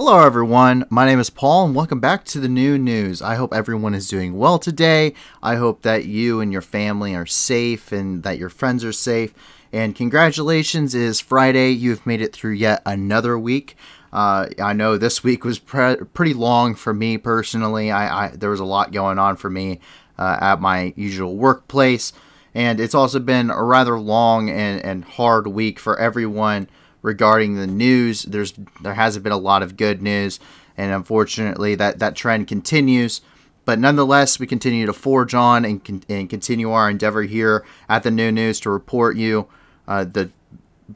Hello everyone, my name is Paul and welcome back to the new news. I hope everyone is doing well today. I hope that you and your family are safe and that your friends are safe. And congratulations, it is Friday. You've made it through yet another week. I know this week was pretty long for me personally. There was a lot going on for me at my usual workplace. And it's also been a rather long and hard week for everyone regarding the news. There hasn't been a lot of good news, and unfortunately that trend continues. But nonetheless, we continue to forge on and continue our endeavor here at the New News to report you the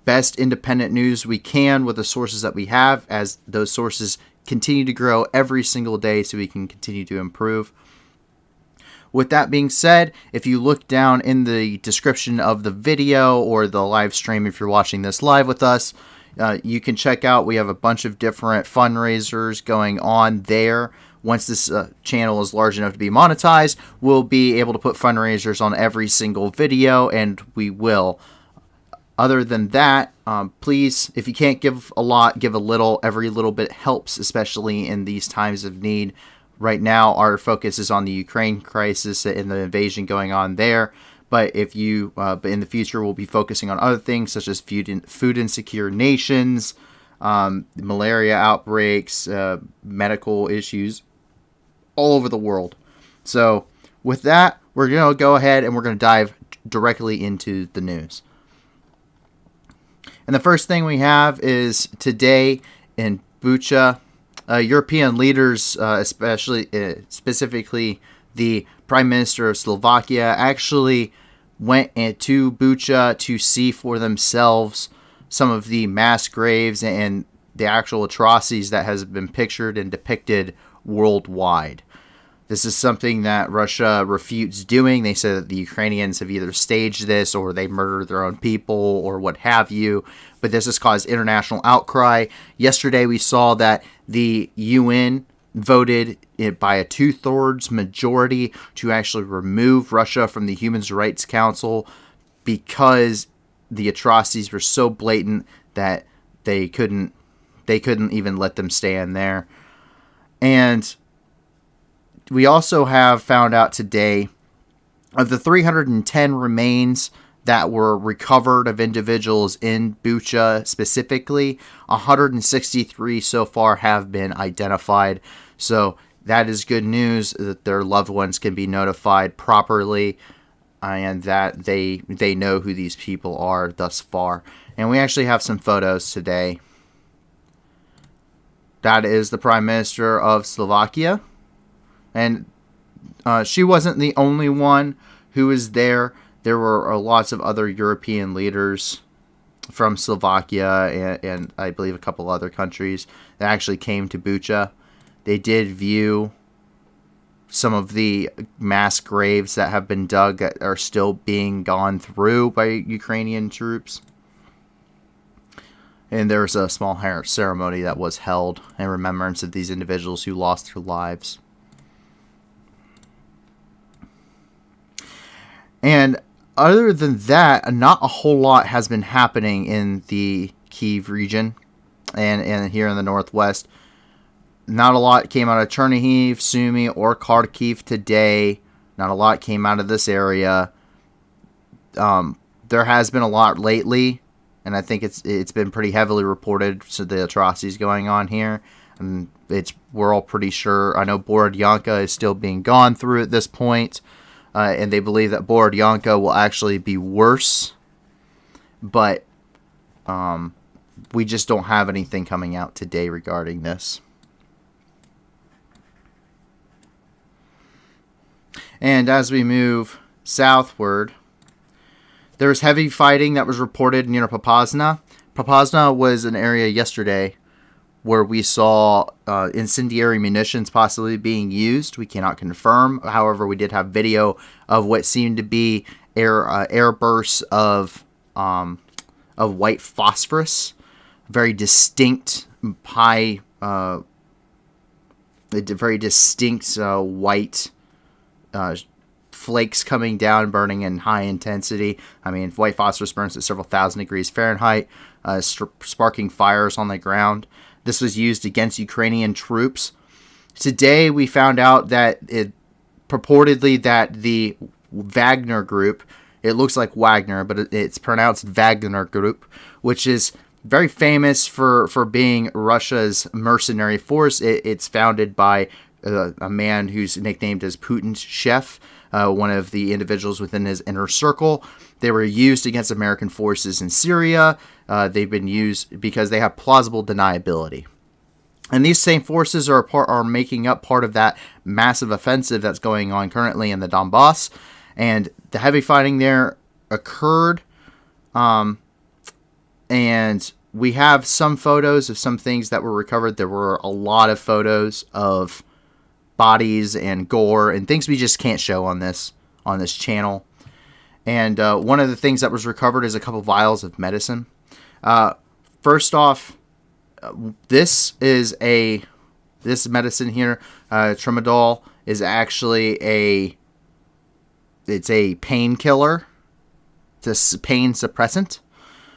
best independent news we can with the sources that we have, as those sources continue to grow every single day so we can continue to improve. With that being said, if you look down in the description of the video or the live stream, if you're watching this live with us, you can check out, we have a bunch of different fundraisers going on there. Once this channel is large enough to be monetized, we'll be able to put fundraisers on every single video, and we will. Other than that, please, if you can't give a lot, give a little. Every little bit helps, especially in these times of need. Right now, our focus is on the Ukraine crisis and the invasion going on there. But but in the future, we'll be focusing on other things such as food insecure nations, malaria outbreaks, medical issues all over the world. So with that, we're going to go ahead and we're going to dive directly into the news. And the first thing we have is today in Bucha. European leaders, specifically the Prime Minister of Slovakia, actually went to Bucha to see for themselves some of the mass graves and the actual atrocities that has been pictured and depicted worldwide. This is something that Russia refutes doing. They say that the Ukrainians have either staged this or they murdered their own people or what have you. But this has caused international outcry. Yesterday we saw that the UN voted by a 2/3 majority to actually remove Russia from the Human Rights Council because the atrocities were so blatant that they couldn't even let them stand there. And we also have found out today of the 310 remains that were recovered of individuals in Bucha specifically, 163 so far have been identified. So that is good news that their loved ones can be notified properly and that they know who these people are thus far. And we actually have some photos today. That is the Prime Minister of Slovakia. And she wasn't the only one who was there. There were lots of other European leaders from Slovakia and I believe a couple other countries that actually came to Bucha. They did view some of the mass graves that have been dug that are still being gone through by Ukrainian troops. And there was a small ceremony that was held in remembrance of these individuals who lost their lives. And other than that, not a whole lot has been happening in the Kyiv region and here in the northwest. Not a lot came out of Chernihiv, Sumy, or Kharkiv today. Not a lot came out of this area. There has been a lot lately, and I think it's been pretty heavily reported. So the atrocities going on here, and we're all pretty sure. I know Borodyanka is still being gone through at this point. And they believe that Borodyanka will actually be worse. But we just don't have anything coming out today regarding this. And as we move southward, there's heavy fighting that was reported near Papasna. Papasna was an area yesterday where we saw incendiary munitions possibly being used. We cannot confirm. However, we did have video of what seemed to be air bursts of white phosphorus, very distinct high, very distinct white flakes coming down, burning in high intensity. I mean, white phosphorus burns at several thousand degrees Fahrenheit, sparking fires on the ground. this was used against Ukrainian troops. Today, we found out that it purportedly that the Wagner group, it looks like Wagner, but it's pronounced Wagner group, which is very famous for being Russia's mercenary force. It's founded by a man who's nicknamed as Putin's chef, one of the individuals within his inner circle. They were used against American forces in Syria. They've been used because they have plausible deniability. And these same forces are making up part of that massive offensive that's going on currently in the Donbass. And the heavy fighting there occurred. And we have some photos of some things that were recovered. There were a lot of photos of bodies and gore and things we just can't show on this channel. And one of the things that was recovered is a couple vials of medicine. First off, this medicine here, tramadol, is actually a painkiller. It's a pain suppressant.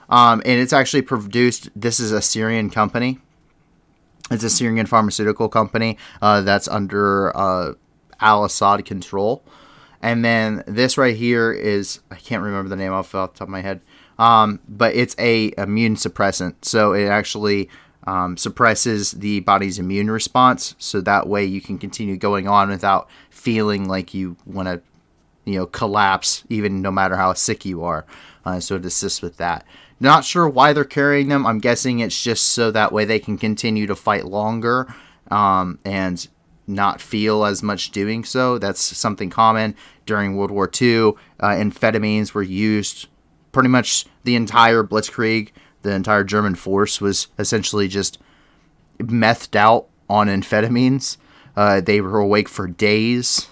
And it's actually produced, this is a Syrian company. It's a Syrian pharmaceutical company that's under al-Assad control. And then this right here is, I can't remember the name off the top of my head, but it's a immune suppressant. So it actually suppresses the body's immune response. So that way you can continue going on without feeling like you want to, collapse, even no matter how sick you are. So it assists with that. Not sure why they're carrying them. I'm guessing it's just so that way they can continue to fight longer and not feel as much doing so. That's something common during World War II. Amphetamines were used pretty much the entire Blitzkrieg. The entire German force was essentially just methed out on amphetamines. They were awake for days.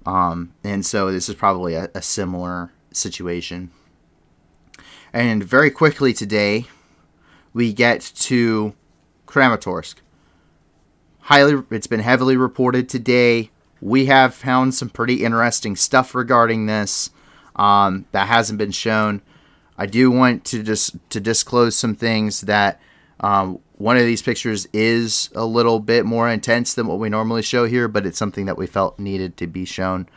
And so this is probably a similar situation. And very quickly today, we get to Kramatorsk. It's been heavily reported today. We have found some pretty interesting stuff regarding this that hasn't been shown. I do want to disclose some things that one of these pictures is a little bit more intense than what we normally show here, but it's something that we felt needed to be shown.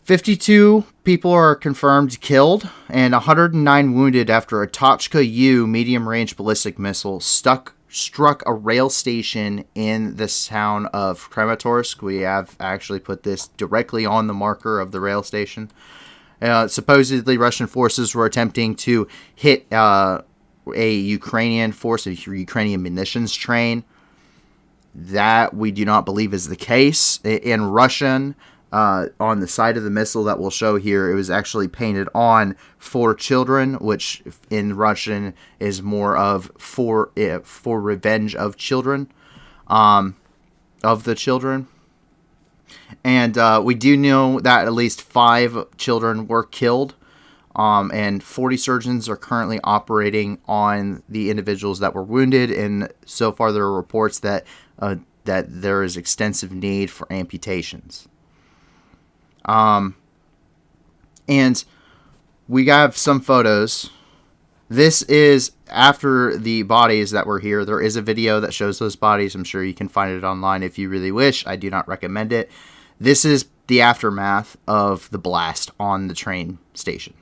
52 people are confirmed killed and 109 wounded after a Tochka-U medium-range ballistic missile struck a rail station in the town of Kramatorsk. We have actually put this directly on the marker of the rail station. Supposedly, Russian forces were attempting to hit a Ukrainian force, a Ukrainian munitions train. That we do not believe is the case. In Russian, on the side of the missile that we'll show here, it was actually painted on for children, which in Russian is more of for revenge of children, of the children. And we do know that at least 5 children were killed, and 40 surgeons are currently operating on the individuals that were wounded. And so far, there are reports that there is extensive need for amputations. And we have some photos. This is after the bodies that were here. There is a video that shows those bodies. I'm sure you can find it online if you really wish. I do not recommend it. This is the aftermath of the blast on the train station.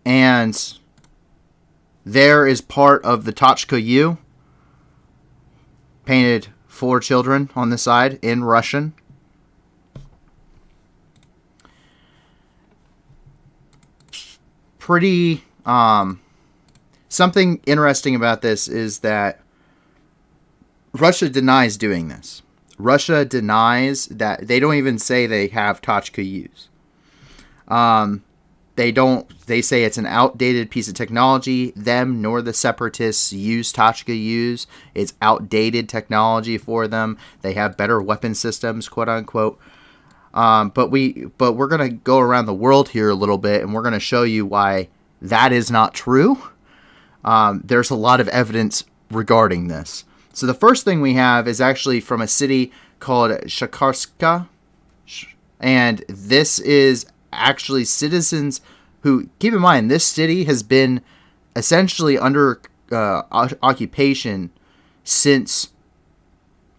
And there is part of the Tochka-U painted for children on the side in Russian. Pretty, something interesting about this is that Russia denies doing this. Russia denies that. They don't even say they have Tochka-Us. They say it's an outdated piece of technology. Them nor the separatists use Tochka-Us. It's outdated technology for them. They have better weapon systems, quote unquote. But we're going to go around the world here a little bit, and we're going to show you why that is not true. There's a lot of evidence regarding this. So the first thing we have is actually from a city called Shakarska. And this is actually citizens who, keep in mind, this city has been essentially under occupation since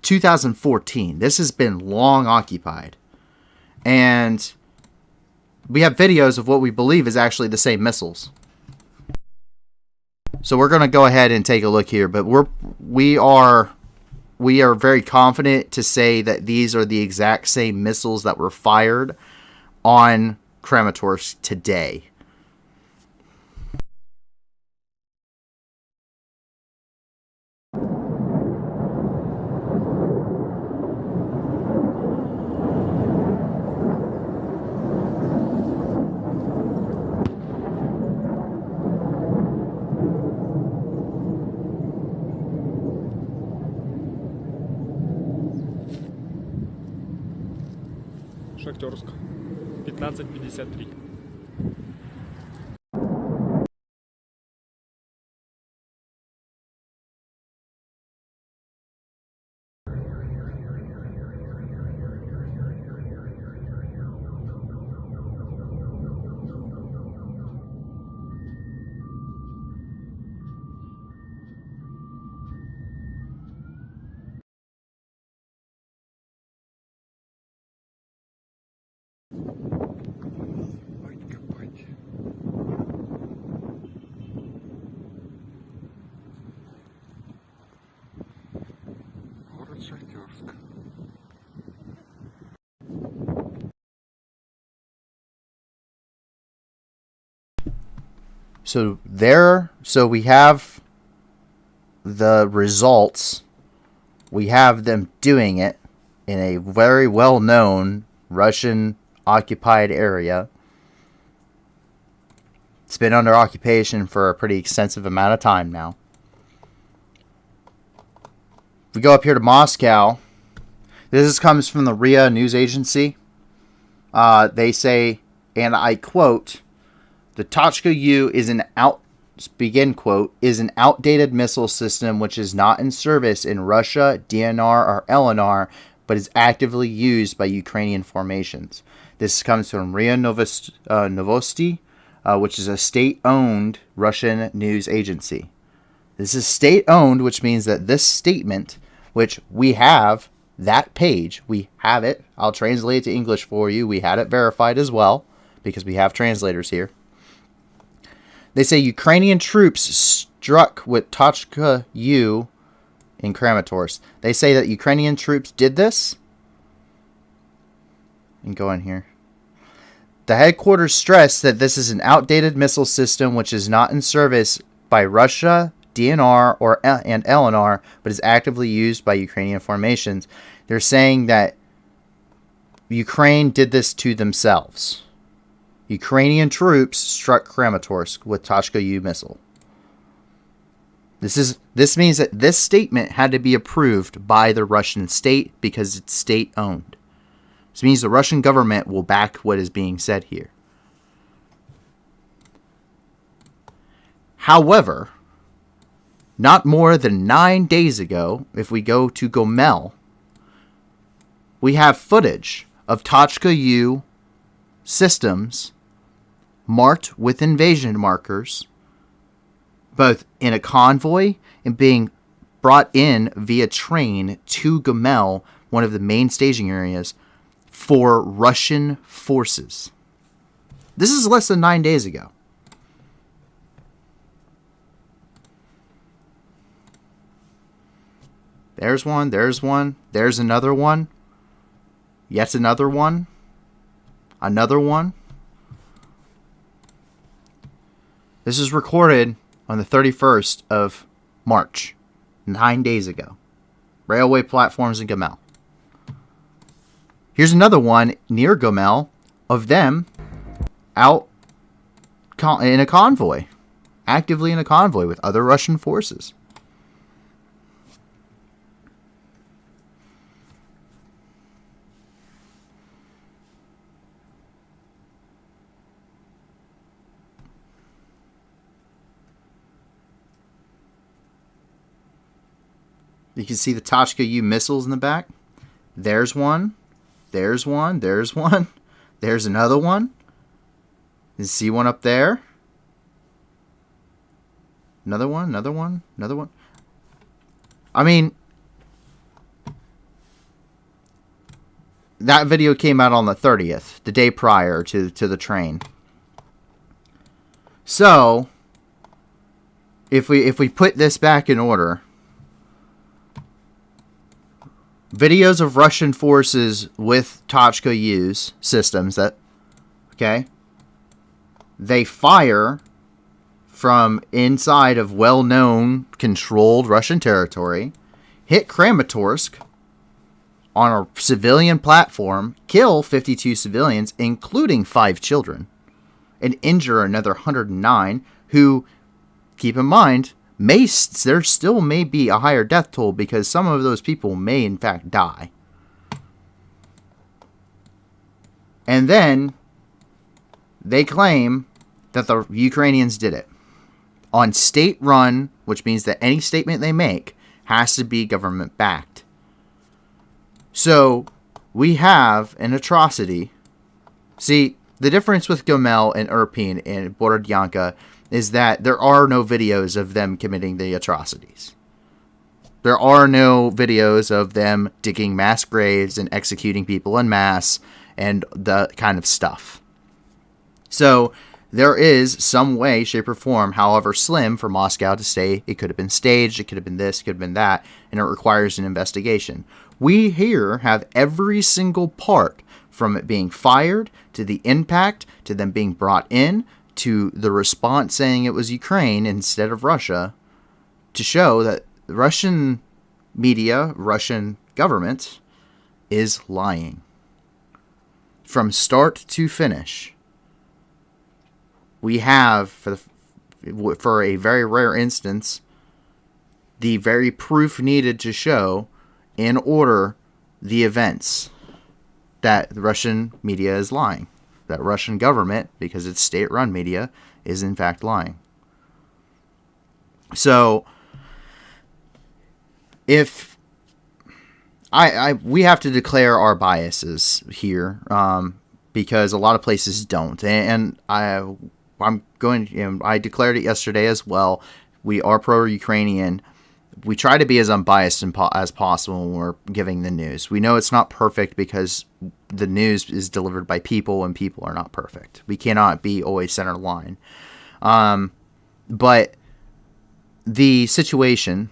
2014. This has been long occupied. And we have videos of what we believe is actually the same missiles. So we're going to go ahead and take a look here, but we are very confident to say that these are the exact same missiles that were fired on Kramatorsk today. Шахтерск, 15:53. Город Шахтерск. So we have the results. We have them doing it in a very well-known Russian occupied area. It's been under occupation for a pretty extensive amount of time now. If we go up here to Moscow, this comes from the RIA news agency. They say, and I quote, "The Tochka U is an outdated missile system which is not in service in Russia, DNR, or LNR, but is actively used by Ukrainian formations." This comes from RIA Novosti, which is a state-owned Russian news agency. This is state-owned, which means that this statement, which we have, that page, we have it. I'll translate it to English for you. We had it verified as well, because we have translators here. They say Ukrainian troops struck with Tochka U in Kramatorsk. They say that Ukrainian troops did this. And go in here. The headquarters stressed that this is an outdated missile system which is not in service by Russia, DNR, and LNR, but is actively used by Ukrainian formations. They're saying that Ukraine did this to themselves. Ukrainian troops struck Kramatorsk with Tochka U missile. This means that this statement had to be approved by the Russian state because it's state-owned. This means the Russian government will back what is being said here. However, not more than 9 days ago, if we go to Gomel, we have footage of Tochka U systems marked with invasion markers, both in a convoy and being brought in via train to Gomel, one of the main staging areas, for Russian forces. This is less than 9 days ago. There's one, there's one, there's another one, yet another one, another one. This is recorded on the 31st of March, 9 days ago. Railway platforms in Gomel. Here's another one near Gomel of them out in a convoy, actively in a convoy with other Russian forces. You can see the Tochka U missiles in the back. There's one. There's one. There's one. There's another one. See one up there? Another one, another one, another one. I mean, that video came out on the 30th, the day prior to the train. So, if we put this back in order, videos of Russian forces with Tochka-U's systems okay, they fire from inside of well-known controlled Russian territory, hit Kramatorsk on a civilian platform, kill 52 civilians, including 5 children, and injure another 109 who, keep in mind, there still may be a higher death toll because some of those people may in fact die. And then they claim that the Ukrainians did it on state-run, which means that any statement they make has to be government-backed. So we have an atrocity. See, the difference with Gomel and Irpin and Borodyanka is that there are no videos of them committing the atrocities. There are no videos of them digging mass graves and executing people en masse and the kind of stuff. So there is some way, shape, or form, however slim, for Moscow to say it could have been staged, it could have been this, it could have been that, and it requires an investigation. We here have every single part, from it being fired, to the impact, to them being brought in, to the response saying it was Ukraine instead of Russia, to show that the Russian media, Russian government, is lying. From start to finish. We have, for a very rare instance, the very proof needed to show, in order, the events that the Russian media is lying. That Russian government, because it's state-run media, is in fact lying. So, if we have to declare our biases here, because a lot of places don't, and I'm going. I declared it yesterday as well. We are pro-Ukrainian. We try to be as unbiased as possible when we're giving the news. We know it's not perfect because the news is delivered by people, and people are not perfect. We cannot be always center line. But the situation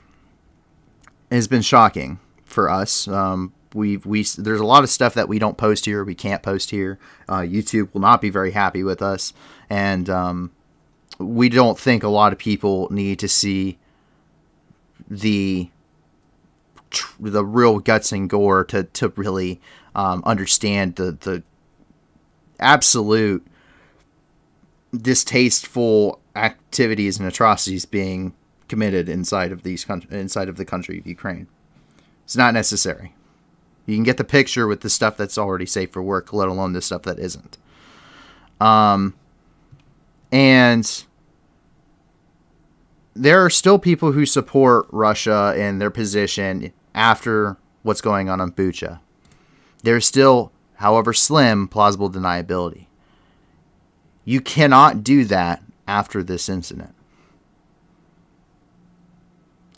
has been shocking for us. There's a lot of stuff that we don't post here, we can't post here. YouTube will not be very happy with us, and we don't think a lot of people need to see the real guts and gore to really understand the absolute distasteful activities and atrocities being committed inside of the country of Ukraine. It's not necessary. You can get the picture with the stuff that's already safe for work, let alone the stuff that isn't. And there are still people who support Russia and their position after what's going on Bucha. There's still, however slim, plausible deniability. You cannot do that after this incident.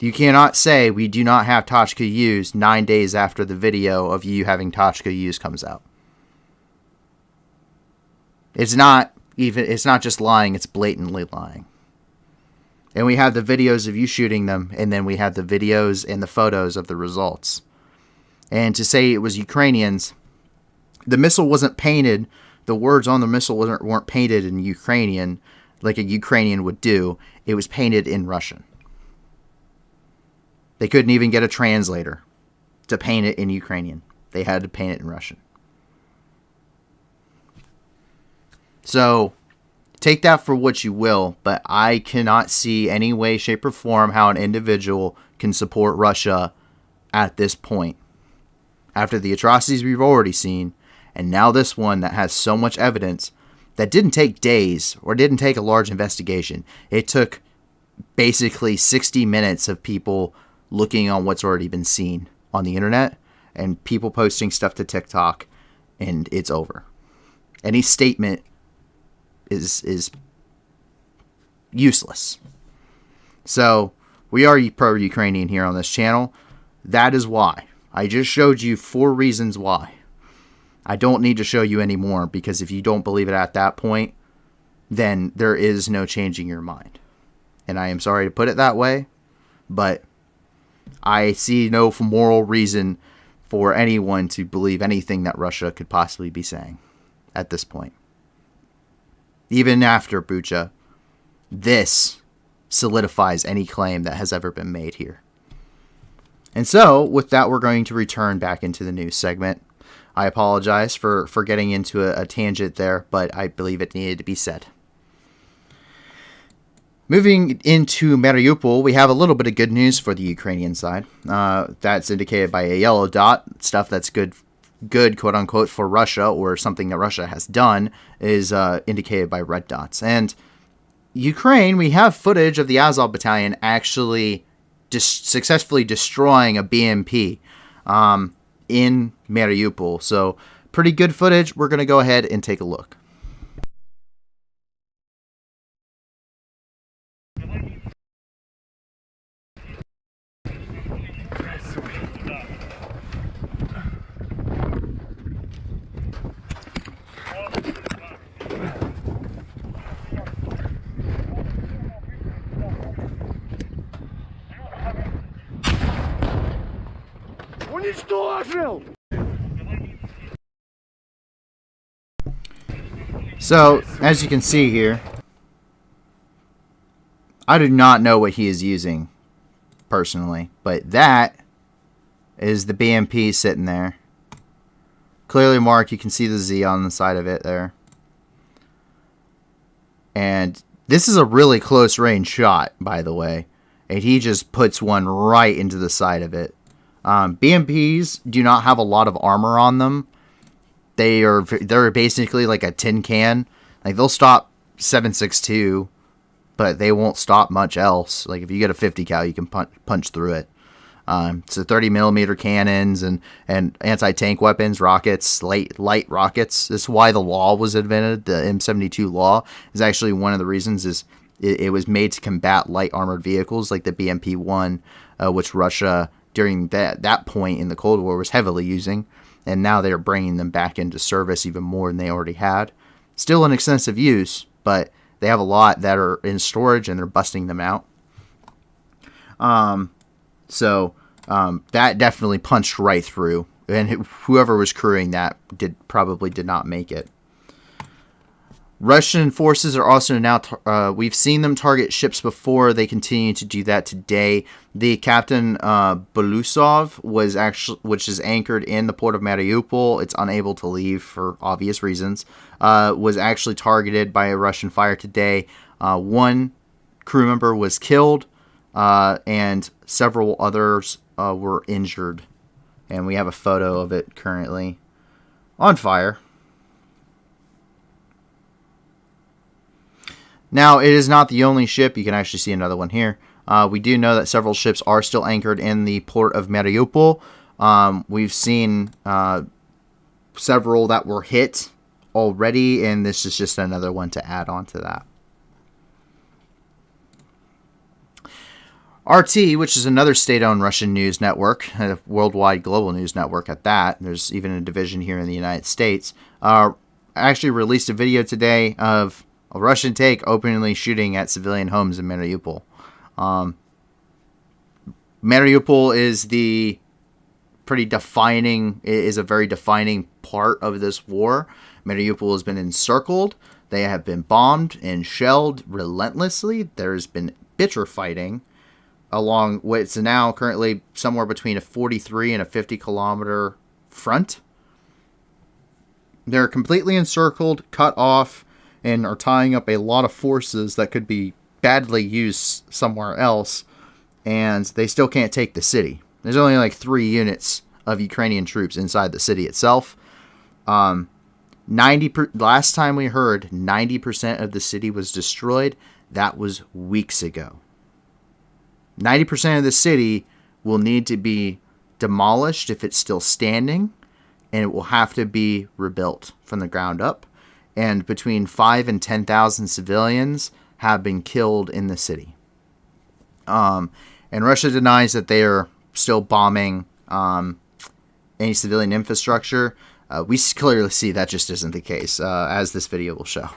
You cannot say we do not have Tochka-U's 9 days after the video of you having Tochka-U's comes out. It's not just lying, it's blatantly lying. And we have the videos of you shooting them, and then we have the videos and the photos of the results. And to say it was Ukrainians, the missile wasn't painted, the words on the missile weren't painted in Ukrainian like a Ukrainian would do. It was painted in Russian. They couldn't even get a translator to paint it in Ukrainian. They had to paint it in Russian. So, take that for what you will, but I cannot see any way, shape, or form how an individual can support Russia at this point. After the atrocities we've already seen, and now this one that has so much evidence that didn't take days or didn't take a large investigation. It took basically 60 minutes of people looking on what's already been seen on the internet and people posting stuff to TikTok, and it's over. Any statement is useless. So we are pro-Ukrainian here on this channel. That is why. I just showed you 4 reasons why. I don't need to show you any more, because if you don't believe it at that point, then there is no changing your mind. And I am sorry to put it that way, but I see no moral reason for anyone to believe anything that Russia could possibly be saying at this point. Even after Bucha, this solidifies any claim that has ever been made here. And so, with that, we're going to return back into the news segment. I apologize for getting into a tangent there, but I believe it needed to be said. Moving into Mariupol, we have a little bit of good news for the Ukrainian side. That's indicated by a yellow dot. Stuff that's good, quote unquote, for Russia, or something that Russia has done, is indicated by red dots. And Ukraine, we have footage of the Azov battalion actually successfully destroying a BMP in Mariupol. So pretty good footage. We're going to go ahead and take a look. So, as you can see here, I do not know what he is using, personally, but that is the BMP sitting there. Clearly marked, you can see the Z on the side of it there. And this is a really close range shot, by the way. And he just puts one right into the side of it. BMPs do not have a lot of armor on them. They're basically like a tin can. Like, they'll stop 7.62, but they won't stop much else. Like, if you get a 50 cal, you can punch through it. So 30mm cannons and anti-tank weapons, rockets, light rockets. This is why the law was invented. The M72 law is actually one of the reasons is it was made to combat light armored vehicles like the BMP-1, which Russia during that point in the Cold War was heavily using. And now they're bringing them back into service even more than they already had. Still in extensive use, but they have a lot that are in storage and they're busting them out. So that definitely punched right through. And whoever was crewing that probably did not make it. Russian forces are also now, we've seen them target ships before. They continue to do that today. The Captain Belousov which is anchored in the port of Mariupol, it's unable to leave for obvious reasons, was actually targeted by a Russian fire today. One crew member was killed, and several others were injured. And we have a photo of it currently on fire. Now, it is not the only ship. You can actually see another one here. We do know that several ships are still anchored in the port of Mariupol. We've seen several that were hit already, and this is just another one to add on to that. RT, which is another state-owned Russian news network, a worldwide global news network at that. There's even a division here in the United States. Actually released a video today of a Russian tank openly shooting at civilian homes in Mariupol. Mariupol is a very defining part of this war. Mariupol has been encircled. They have been bombed and shelled relentlessly. There's been bitter fighting along what's now currently somewhere between a 43 and a 50 kilometer front. They're completely encircled, cut off, and are tying up a lot of forces that could be badly used somewhere else, and they still can't take the city. There's only like 3 units of Ukrainian troops inside the city itself. Last time we heard, 90% of the city was destroyed. That was weeks ago. 90% of the city will need to be demolished if it's still standing, and it will have to be rebuilt from the ground up. and between 5 and 10,000 civilians have been killed in the city. And Russia denies that they are still bombing any civilian infrastructure. We clearly see that just isn't the case, as this video will show.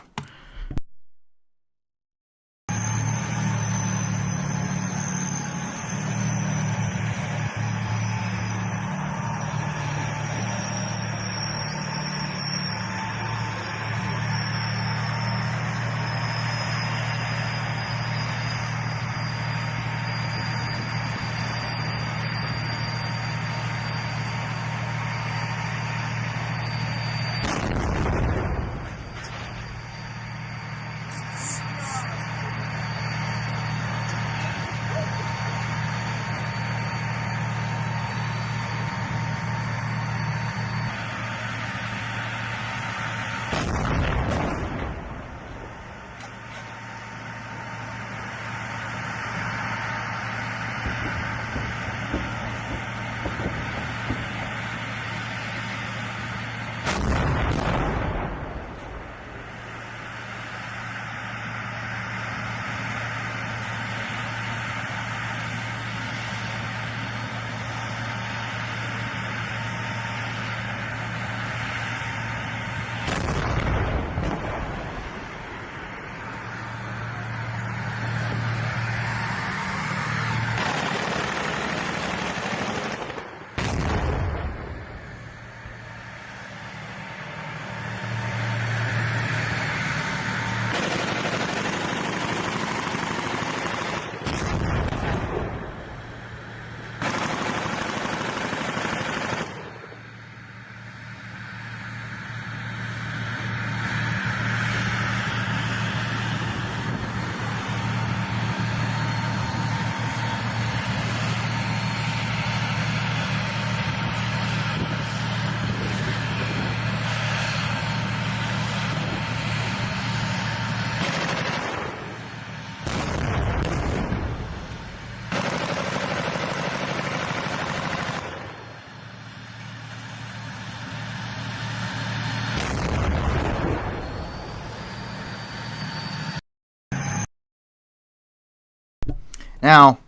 Now,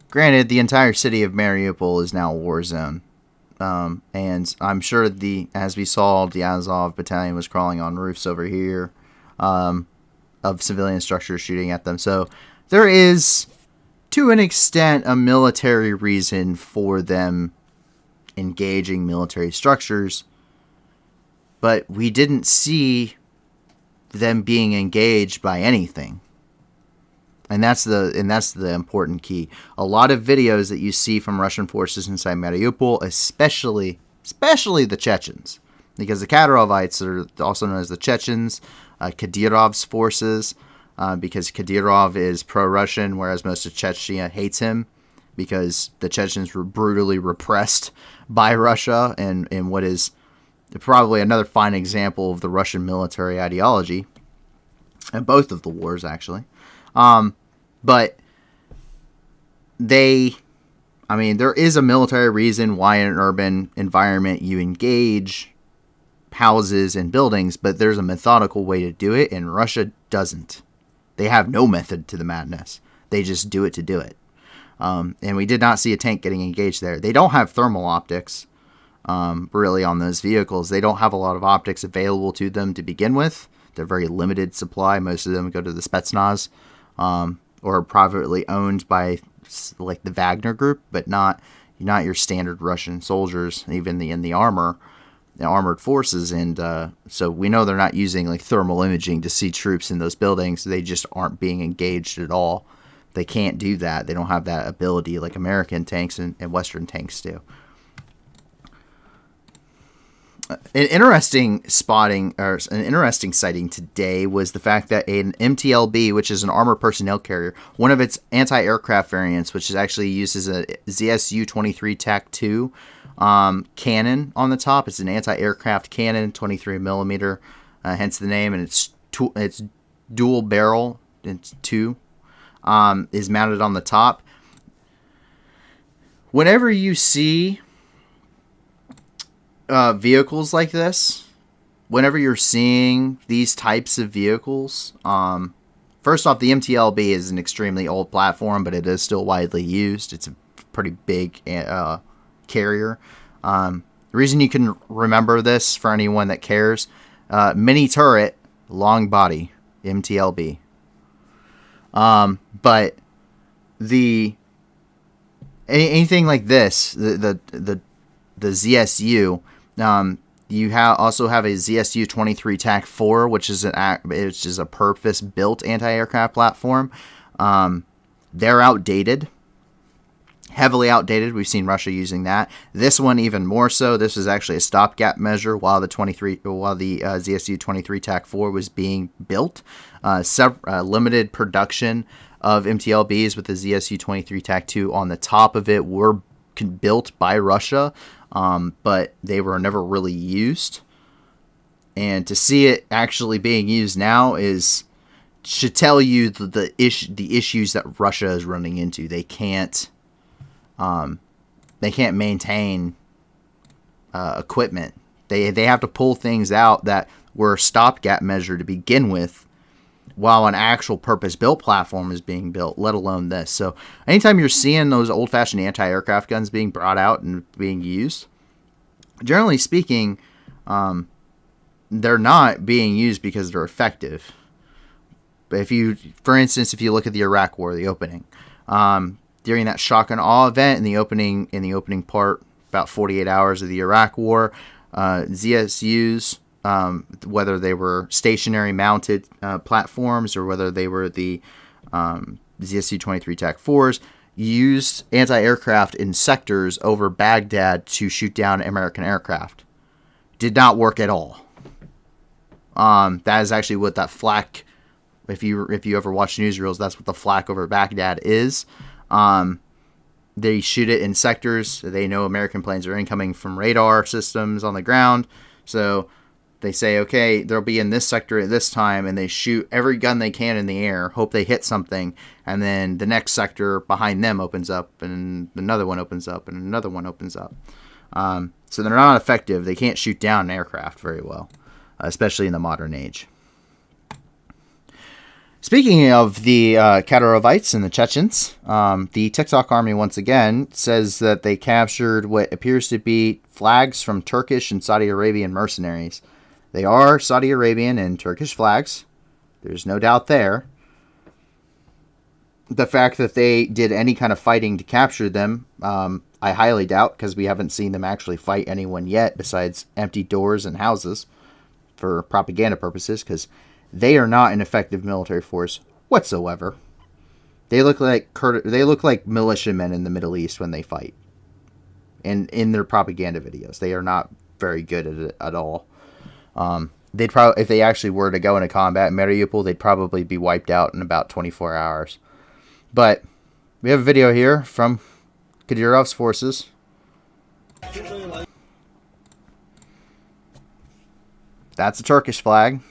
granted, the entire city of Mariupol is now a war zone. And I'm sure as we saw, the Azov battalion was crawling on roofs over here of civilian structures, shooting at them. So there is, to an extent, a military reason for them engaging military structures. But we didn't see them being engaged by anything. And that's the important key. A lot of videos that you see from Russian forces inside Mariupol, especially the Chechens, because the Kadyrovites are also known as the Chechens, Kadyrov's forces, because Kadyrov is pro-Russian, whereas most of Chechnya hates him, because the Chechens were brutally repressed by Russia, and what is probably another fine example of the Russian military ideology, and both of the wars, actually. But there is a military reason why in an urban environment you engage houses and buildings, but there's a methodical way to do it, and Russia doesn't. They have no method to the madness. They just do it to do it. And we did not see a tank getting engaged there. They don't have thermal optics, really, on those vehicles. They don't have a lot of optics available to them to begin with. They're very limited supply. Most of them go to the Spetsnaz, or privately owned by like the Wagner group, but not your standard Russian soldiers, even in the armored forces. And so we know they're not using like thermal imaging to see troops in those buildings. They just aren't being engaged at all. They can't do that. They don't have that ability like American tanks and Western tanks do. An interesting sighting today was the fact that an MTLB, which is an armored personnel carrier, one of its anti-aircraft variants, which is actually uses a ZSU-23 TAC-2 cannon on the top. It's an anti-aircraft cannon, 23 millimeter, hence the name, and it's dual barrel. It's two. Is mounted on the top. Whenever you see vehicles like this, whenever you're seeing these types of vehicles, first off, the MTLB is an extremely old platform, but it is still widely used. It's a pretty big carrier. The reason you can remember this, for anyone that cares, mini turret, long body, MTLB. But anything like this, the ZSU, you also have a ZSU 23 TAC 4, which is a purpose-built anti-aircraft platform. They're outdated, heavily outdated. We've seen Russia using that. This one even more so. This is actually a stopgap measure while the ZSU 23 TAC 4 was being built. Limited production of MTLBs with the ZSU 23 TAC 2 on the top of it were built by Russia. But they were never really used, and to see it actually being used now should tell you the issues that Russia is running into. They can't maintain equipment. They have to pull things out that were a stopgap measure to begin with, while an actual purpose-built platform is being built, let alone this. So anytime you're seeing those old-fashioned anti-aircraft guns being brought out and being used, generally speaking, they're not being used because they're effective. But for instance, if you look at the Iraq War, the opening, during that shock and awe event in the opening part, about 48 hours of the Iraq War, ZSUs, whether they were stationary mounted platforms or whether they were the ZSU 23 TAC 4s, used anti-aircraft in sectors over Baghdad to shoot down American aircraft. Did not work at all. That is actually what that flak, if you ever watch newsreels, that's what the flak over Baghdad is. They shoot it in sectors. They know American planes are incoming from radar systems on the ground. So they say, okay, they'll be in this sector at this time, and they shoot every gun they can in the air, hope they hit something, and then the next sector behind them opens up, and another one opens up, and another one opens up. So they're not effective. They can't shoot down an aircraft very well, especially in the modern age. Speaking of the Kadyrovites and the Chechens, the TikTok army once again says that they captured what appears to be flags from Turkish and Saudi Arabian mercenaries. They are Saudi Arabian and Turkish flags. There's no doubt there. The fact that they did any kind of fighting to capture them, I highly doubt, because we haven't seen them actually fight anyone yet besides empty doors and houses for propaganda purposes, because they are not an effective military force whatsoever. They look like militiamen in the Middle East when they fight. And in their propaganda videos, they are not very good at it at all. They'd probably, if they actually were to go into combat in Mariupol, they'd probably be wiped out in about 24 hours. But we have a video here from Kadyrov's forces. That's a Turkish flag.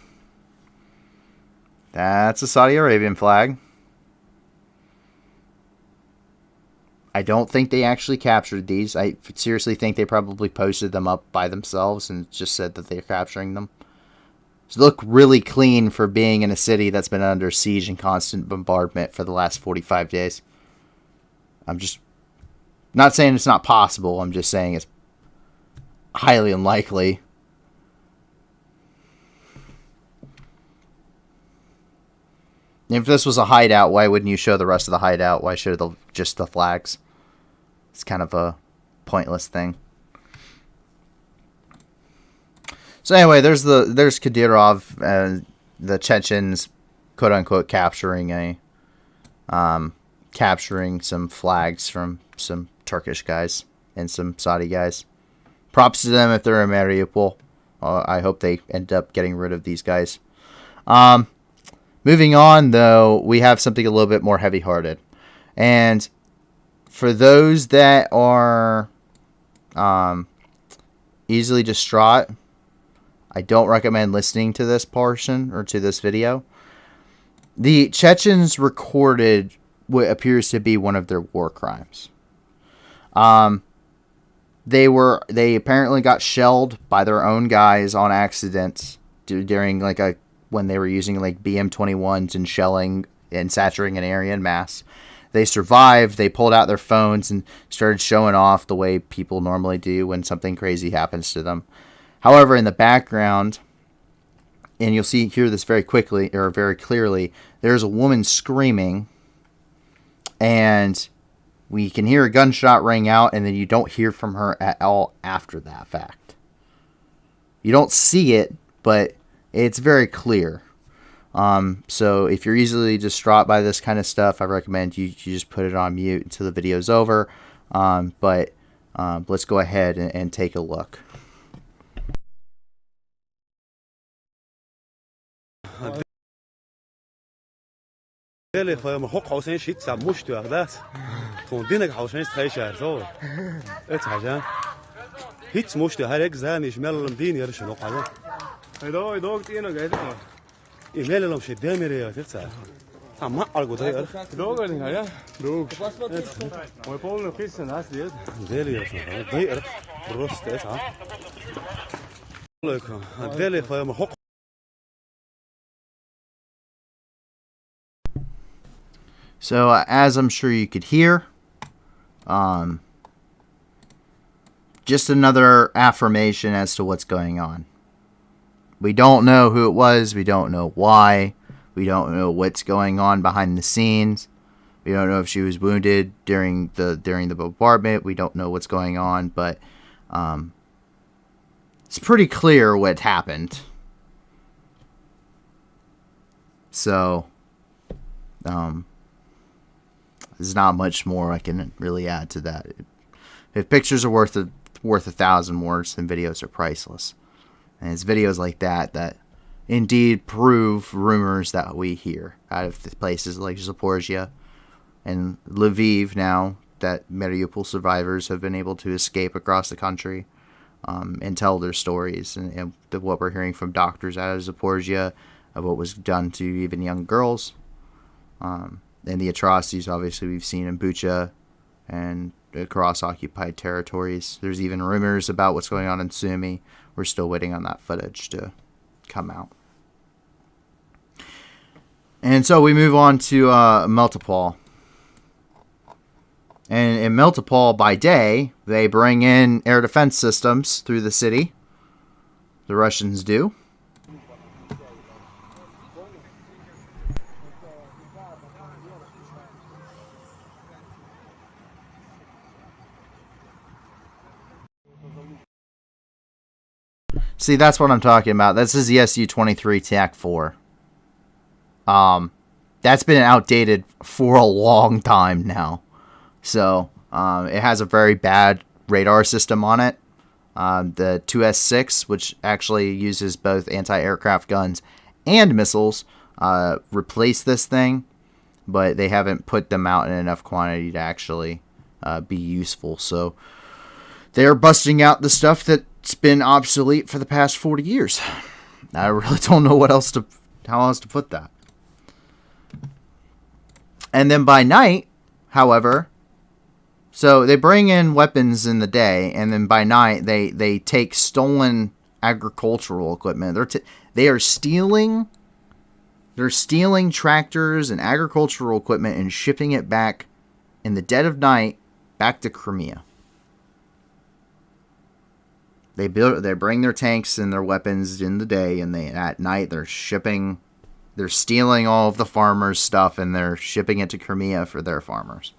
That's a Saudi Arabian flag. I don't think they actually captured these. I seriously think they probably posted them up by themselves and just said that they're capturing them. So they look really clean for being in a city that's been under siege and constant bombardment for the last 45 days. I'm just not saying it's not possible. I'm just saying it's highly unlikely. If this was a hideout, why wouldn't you show the rest of the hideout? Why show just the flags? It's kind of a pointless thing. So anyway, there's Kadyrov, the Chechens, quote unquote, capturing some flags from some Turkish guys and some Saudi guys. Props to them if they're in Mariupol. I hope they end up getting rid of these guys. Moving on, though, we have something a little bit more heavy-hearted. And for those that are easily distraught, I don't recommend listening to this portion or to this video. The Chechens recorded what appears to be one of their war crimes. They apparently got shelled by their own guys on accident during when they were using like BM-21s and shelling and saturating an area in mass. They survived. They pulled out their phones and started showing off the way people normally do when something crazy happens to them. However, in the background, and you'll hear this very clearly, there's a woman screaming, and we can hear a gunshot ring out, and then you don't hear from her at all after that fact. You don't see it, but it's very clear. So if you're easily distraught by this kind of stuff, I recommend you just put it on mute until the video's over. But let's go ahead and take a look. إيميل لهم شدّي مريا ترتاح ما أرجو ده دوغ أنا يا دوغ ما يقولون كيس الناس ديت ديلي يا شباب ضيق بروست تسعة لكم ديلي فما حق. So as I'm sure you could hear, just another affirmation as to what's going on. We don't know who it was. We don't know why. We don't know what's going on behind the scenes. We don't know if she was wounded during the bombardment. We don't know what's going on, but it's pretty clear what happened. So, there's not much more I can really add to that. If pictures are worth 1,000 words, then videos are priceless. And it's videos like that that indeed prove rumors that we hear out of the places like Zaporizhia and Lviv now, that Mariupol survivors have been able to escape across the country and tell their stories. And what we're hearing from doctors out of Zaporizhia of what was done to even young girls. And the atrocities, obviously, we've seen in Bucha and across occupied territories. There's even rumors about what's going on in Sumy. We're still waiting on that footage to come out. And so we move on to Melitopol. And in Melitopol, by day, they bring in air defense systems through the city. The Russians do. See, that's what I'm talking about. This is the Su-23 TAC-4. That's been outdated for a long time now. So, it has a very bad radar system on it. The 2S6, which actually uses both anti-aircraft guns and missiles, replaced this thing. But they haven't put them out in enough quantity to actually be useful. So, they're busting out the stuff that's been obsolete for the past 40 years. I really don't know how else to put that. And then by night, however, so they bring in weapons in the day, and then by night they take stolen agricultural equipment. They're stealing tractors and agricultural equipment and shipping it back in the dead of night back to Crimea. They bring their tanks and their weapons in the day, and at night they're stealing all of the farmers' stuff, and they're shipping it to Crimea for their farmers.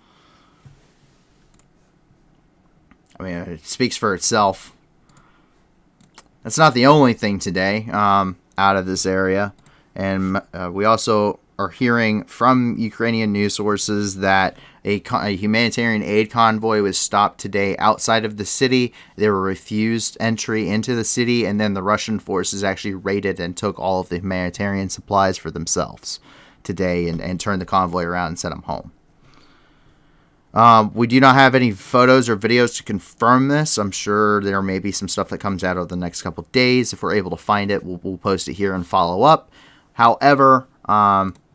I mean, it speaks for itself. That's not the only thing today out of this area. And we also are hearing from Ukrainian news sources that a humanitarian aid convoy was stopped today outside of the city. They were refused entry into the city, and then the Russian forces actually raided and took all of the humanitarian supplies for themselves today and turned the convoy around and sent them home. We do not have any photos or videos to confirm this. I'm sure there may be some stuff that comes out over the next couple of days. If we're able to find it, we'll post it here and follow up. However,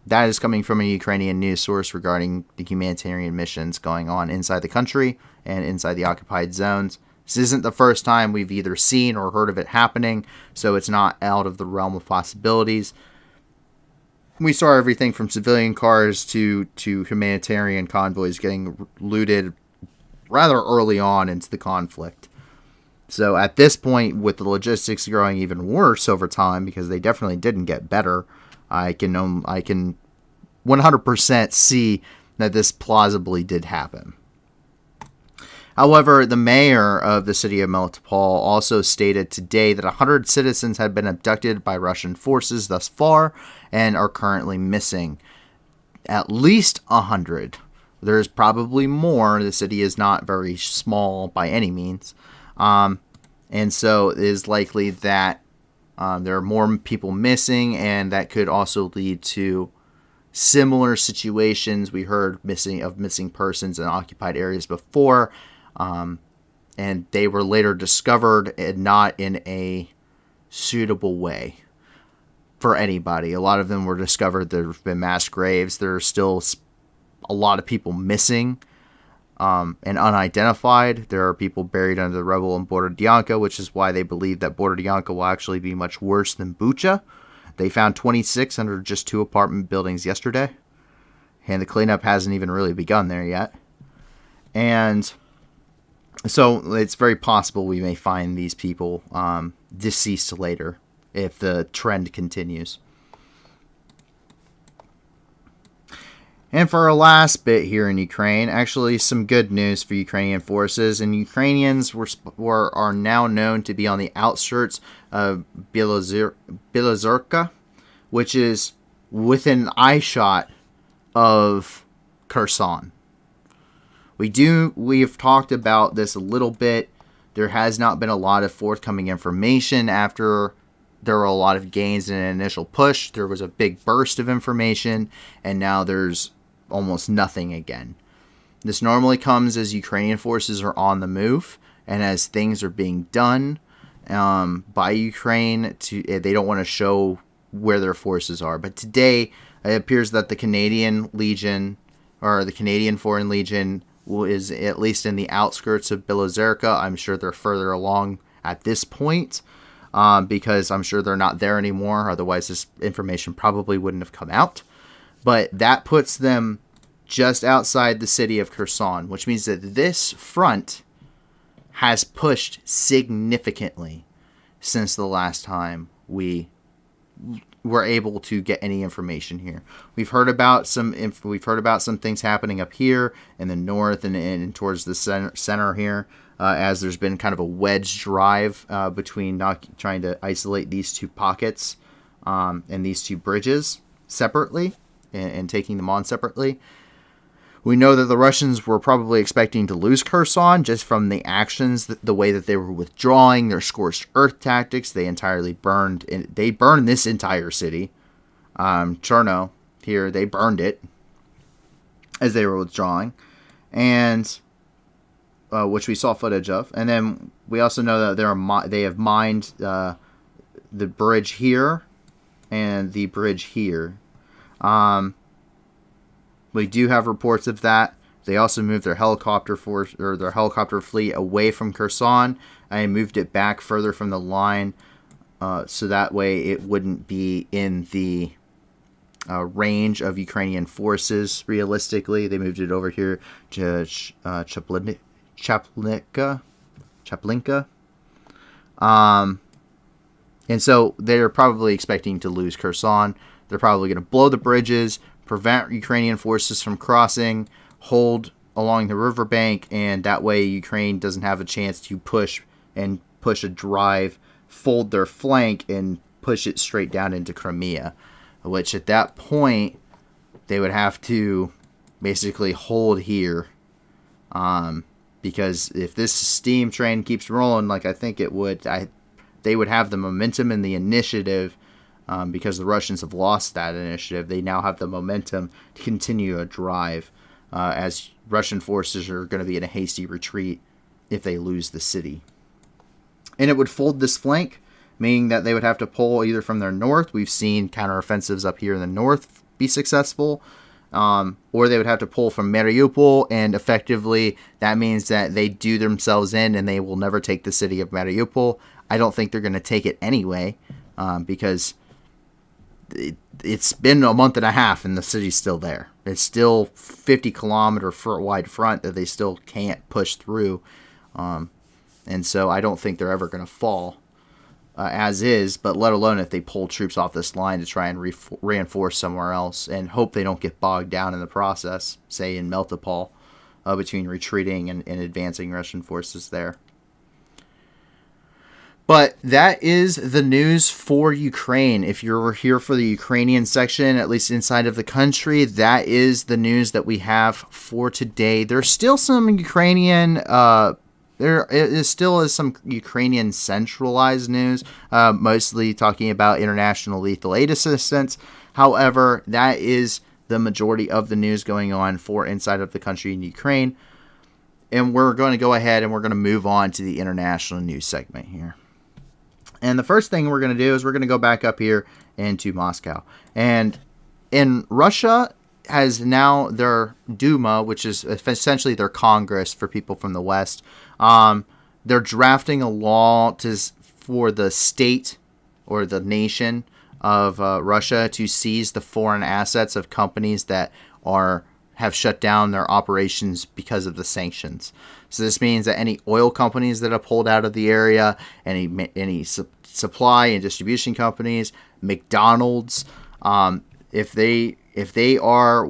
that is coming from a Ukrainian news source regarding the humanitarian missions going on inside the country and inside the occupied zones. This isn't the first time we've either seen or heard of it happening, so it's not out of the realm of possibilities. We saw everything from civilian cars to humanitarian convoys getting looted rather early on into the conflict. So at this point, with the logistics growing even worse over time, because they definitely didn't get better, I can 100% see that this plausibly did happen. However, the mayor of the city of Mariupol also stated today that 100 citizens had been abducted by Russian forces thus far and are currently missing. At least 100. There's probably more. The city is not very small by any means. And so it is likely that there are more people missing, and that could also lead to similar situations. We heard missing persons in occupied areas before, and they were later discovered and not in a suitable way for anybody. A lot of them were discovered. There have been mass graves. There are still a lot of people missing and unidentified. There are people buried under the rubble in Borodyanka, which is why they believe that Borodyanka will actually be much worse than Bucha. They found 26 under just 2 apartment buildings yesterday, and the cleanup hasn't even really begun there yet. And so it's very possible we may find these people deceased later if the trend continues. And for our last bit here in Ukraine, actually some good news for Ukrainian forces. And Ukrainians are now known to be on the outskirts of Belozerka, which is within eyeshot of Kherson. We've talked about this a little bit. There has not been a lot of forthcoming information after there were a lot of gains in an initial push. There was a big burst of information, and now there's almost nothing again. This normally comes as Ukrainian forces are on the move and as things are being done by Ukraine. They don't want to show where their forces are. But today, it appears that the Canadian Legion, or the Canadian Foreign Legion, is at least in the outskirts of Belozerka. I'm sure they're further along at this point because I'm sure they're not there anymore. Otherwise, this information probably wouldn't have come out. But that puts them just outside the city of Kherson, which means that this front has pushed significantly since the last time we were able to get any information here. We've heard about some things happening up here in the north and towards the center here, as there's been kind of a wedge drive between trying to isolate these two pockets and these two bridges separately and taking them on separately. We know that the Russians were probably expecting to lose Kherson just from the actions, the way that they were withdrawing, their scorched earth tactics. They entirely burned this entire city. Cherno here, they burned it as they were withdrawing, and which we saw footage of. And then we also know that they have mined the bridge here and the bridge here. We do have reports of that. They also moved their helicopter fleet away from Kherson and moved it back further from the line, so that way it wouldn't be in the range of Ukrainian forces. Realistically, they moved it over here to Chaplinka. And so they're probably expecting to lose Kherson. They're probably going to blow the bridges, prevent Ukrainian forces from crossing, hold along the riverbank, and that way Ukraine doesn't have a chance to push a drive, fold their flank, and push it straight down into Crimea, which at that point they would have to basically hold here, because if this steam train keeps rolling like I think it would, they would have the momentum and the initiative. Because the Russians have lost that initiative, they now have the momentum to continue a drive, as Russian forces are going to be in a hasty retreat if they lose the city. And it would fold this flank, meaning that they would have to pull either from their north. We've seen counteroffensives up here in the north be successful, or they would have to pull from Mariupol, and effectively that means that they do themselves in and they will never take the city of Mariupol. I don't think they're going to take it anyway, because it's been a month and a half and the city's still there. It's still 50-kilometer wide front that they still can't push through, and so I don't think they're ever going to fall as is, but let alone if they pull troops off this line to try and reinforce somewhere else and hope they don't get bogged down in the process, say in Melitopol, between retreating and advancing Russian forces there. But that is the news for Ukraine. If you're here for the Ukrainian section, at least inside of the country, that is the news that we have for today. There's still some Ukrainian some Ukrainian centralized news, mostly talking about international lethal aid assistance. However, that is the majority of the news going on for inside of the country in Ukraine. And we're going to go ahead and we're going to move on to the international news segment here. And the first thing we're going to do is we're going to go back up here into Moscow. And in Russia has now their Duma, which is essentially their Congress for people from the West. They're drafting a law for the state or the nation of Russia to seize the foreign assets of companies that have shut down their operations because of the sanctions. So this means that any oil companies that have pulled out of the area, any supply and distribution companies, McDonald's, if they are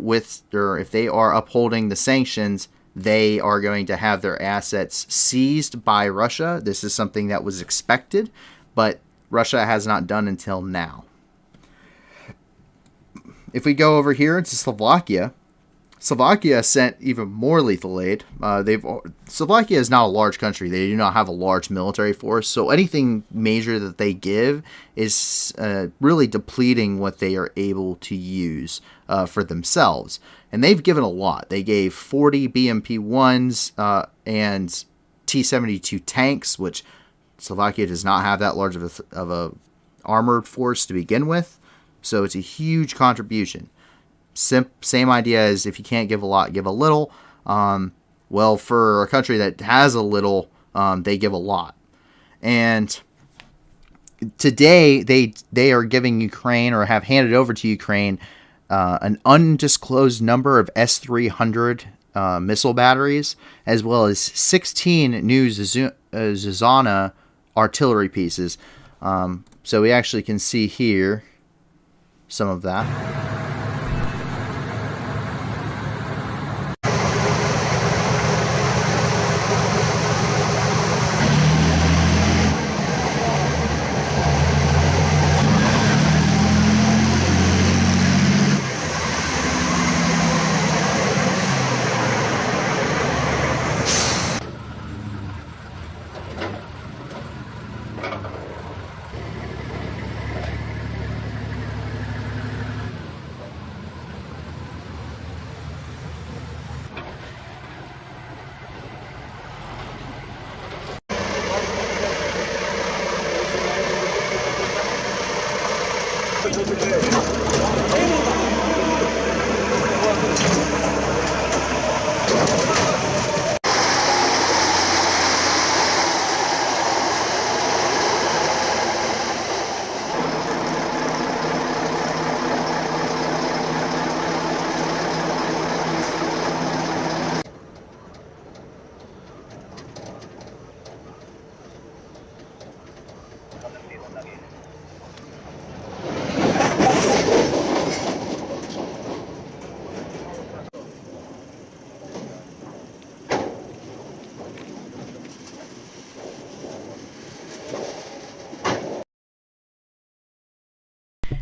upholding the sanctions, they are going to have their assets seized by Russia. This is something that was expected, but Russia has not done until now. If we go over here into Slovakia sent even more lethal aid. Slovakia is not a large country. They do not have a large military force, so anything major that they give is really depleting what they are able to use for themselves. And they've given a lot. They gave 40 BMP-1s and T-72 tanks, which Slovakia does not have that large of a armored force to begin with, so it's a huge contribution. Same idea as if you can't give a lot, give a little. Well, for a country that has a little, they give a lot. And today they are giving Ukraine, or have handed over to Ukraine, an undisclosed number of S-300 missile batteries, as well as 16 new Zuzana artillery pieces. So we actually can see here some of that.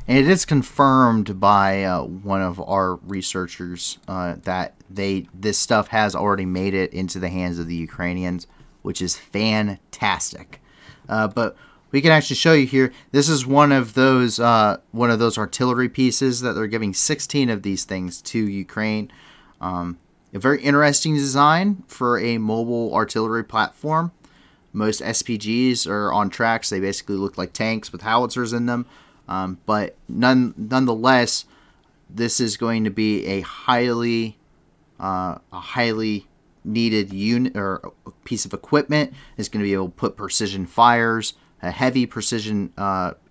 And it is confirmed by one of our researchers that this stuff has already made it into the hands of the Ukrainians, which is fantastic. But we can actually show you here. This is one of those artillery pieces that they're giving 16 of these things to Ukraine. A very interesting design for a mobile artillery platform. Most SPGs are on tracks. They basically look like tanks with howitzers in them. But nonetheless, this is going to be a highly needed unit or piece of equipment. It's going to be able to put precision fires, heavy precision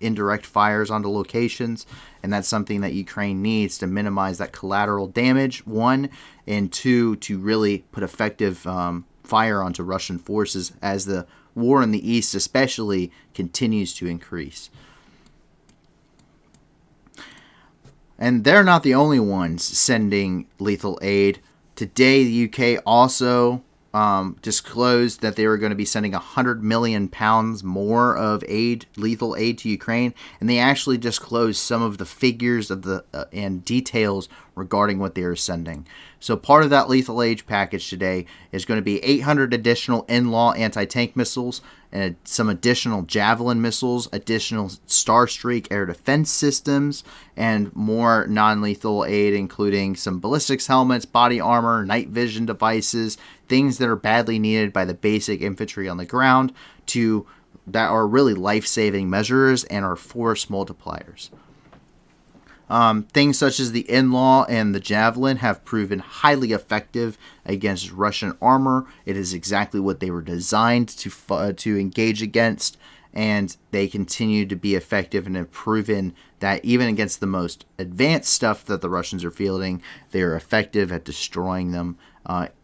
indirect fires onto locations, and that's something that Ukraine needs to minimize that collateral damage, one, and two, to really put effective fire onto Russian forces as the war in the east especially continues to increase. And they're not the only ones sending lethal aid. Today, the UK also disclosed that they were going to be sending £100 million more of lethal aid to Ukraine, and they actually disclosed some of the figures of the and details regarding what they are sending. So part of that lethal aid package today is going to be 800 additional in-law anti-tank missiles, and some additional Javelin missiles, additional Starstreak air defense systems, and more non-lethal aid, including some ballistics helmets, body armor, night vision devices, things that are badly needed by the basic infantry on the ground that are really life-saving measures and are force multipliers. Things such as the in-law and the Javelin have proven highly effective against Russian armor. It is exactly what they were designed to engage against, and they continue to be effective and have proven that even against the most advanced stuff that the Russians are fielding, they are effective at destroying them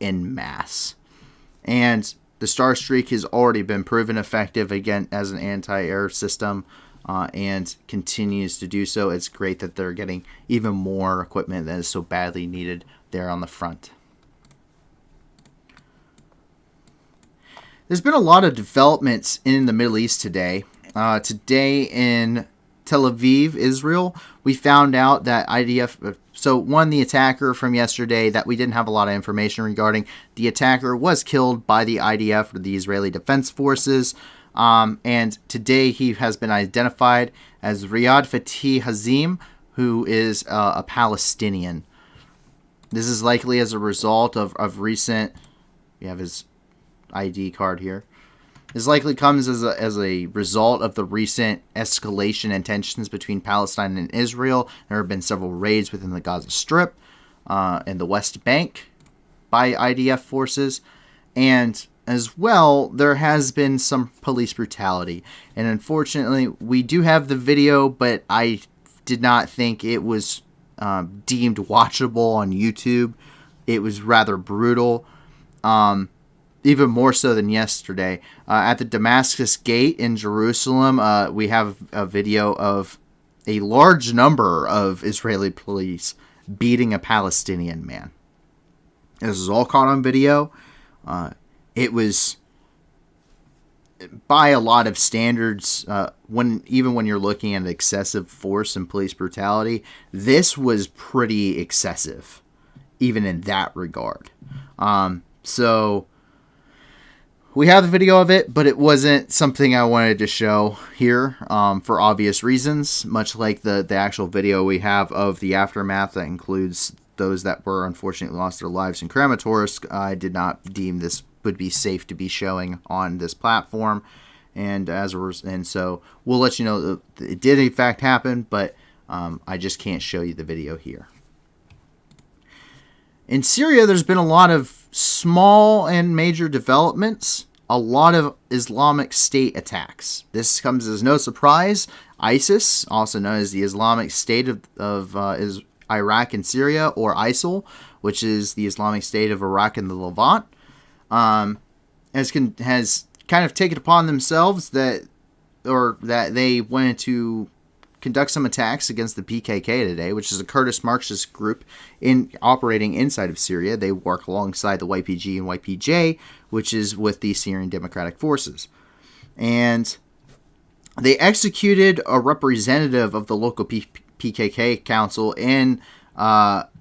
en masse. And the Starstreak has already been proven effective again as an anti-air system, and continues to do so. It's great that they're getting even more equipment that is so badly needed there on the front. There's been a lot of developments in the Middle East today. Today in Tel Aviv, Israel, we found out that IDF... So the attacker from yesterday that we didn't have a lot of information regarding, the attacker was killed by the IDF, or the Israeli Defense Forces. And today he has been identified as Riyad Fatih Hazim, who is a Palestinian. This is likely as a result of recent... We have his ID card here. This likely comes as a result of the recent escalation and tensions between Palestine and Israel. There have been several raids within the Gaza Strip and the West Bank by IDF forces. And as well, there has been some police brutality. And unfortunately, we do have the video, but I did not think it was deemed watchable on YouTube. It was rather brutal. Even more so than yesterday. At the Damascus Gate in Jerusalem, we have a video of a large number of Israeli police beating a Palestinian man. This is all caught on video. It was, by a lot of standards, even when you're looking at excessive force and police brutality, this was pretty excessive, even in that regard. So we have the video of it, but it wasn't something I wanted to show here for obvious reasons, much like the actual video we have of the aftermath that includes those that were unfortunately lost their lives in Kramatorsk. I did not deem this would be safe to be showing on this platform, and so we'll let you know that it did in fact happen, but I just can't show you the video here. In Syria, there's been a lot of small and major developments, a lot of Islamic State attacks. This comes as no surprise. ISIS, also known as the Islamic State of Iraq and Syria, or ISIL, which is the Islamic State of Iraq and the Levant, has kind of taken upon themselves that they wanted to conduct some attacks against the PKK today, which is a Kurdish Marxist group operating inside of Syria. They work alongside the YPG and YPJ, which is with the Syrian Democratic Forces. And they executed a representative of the local PKK council in Al-Yarubia,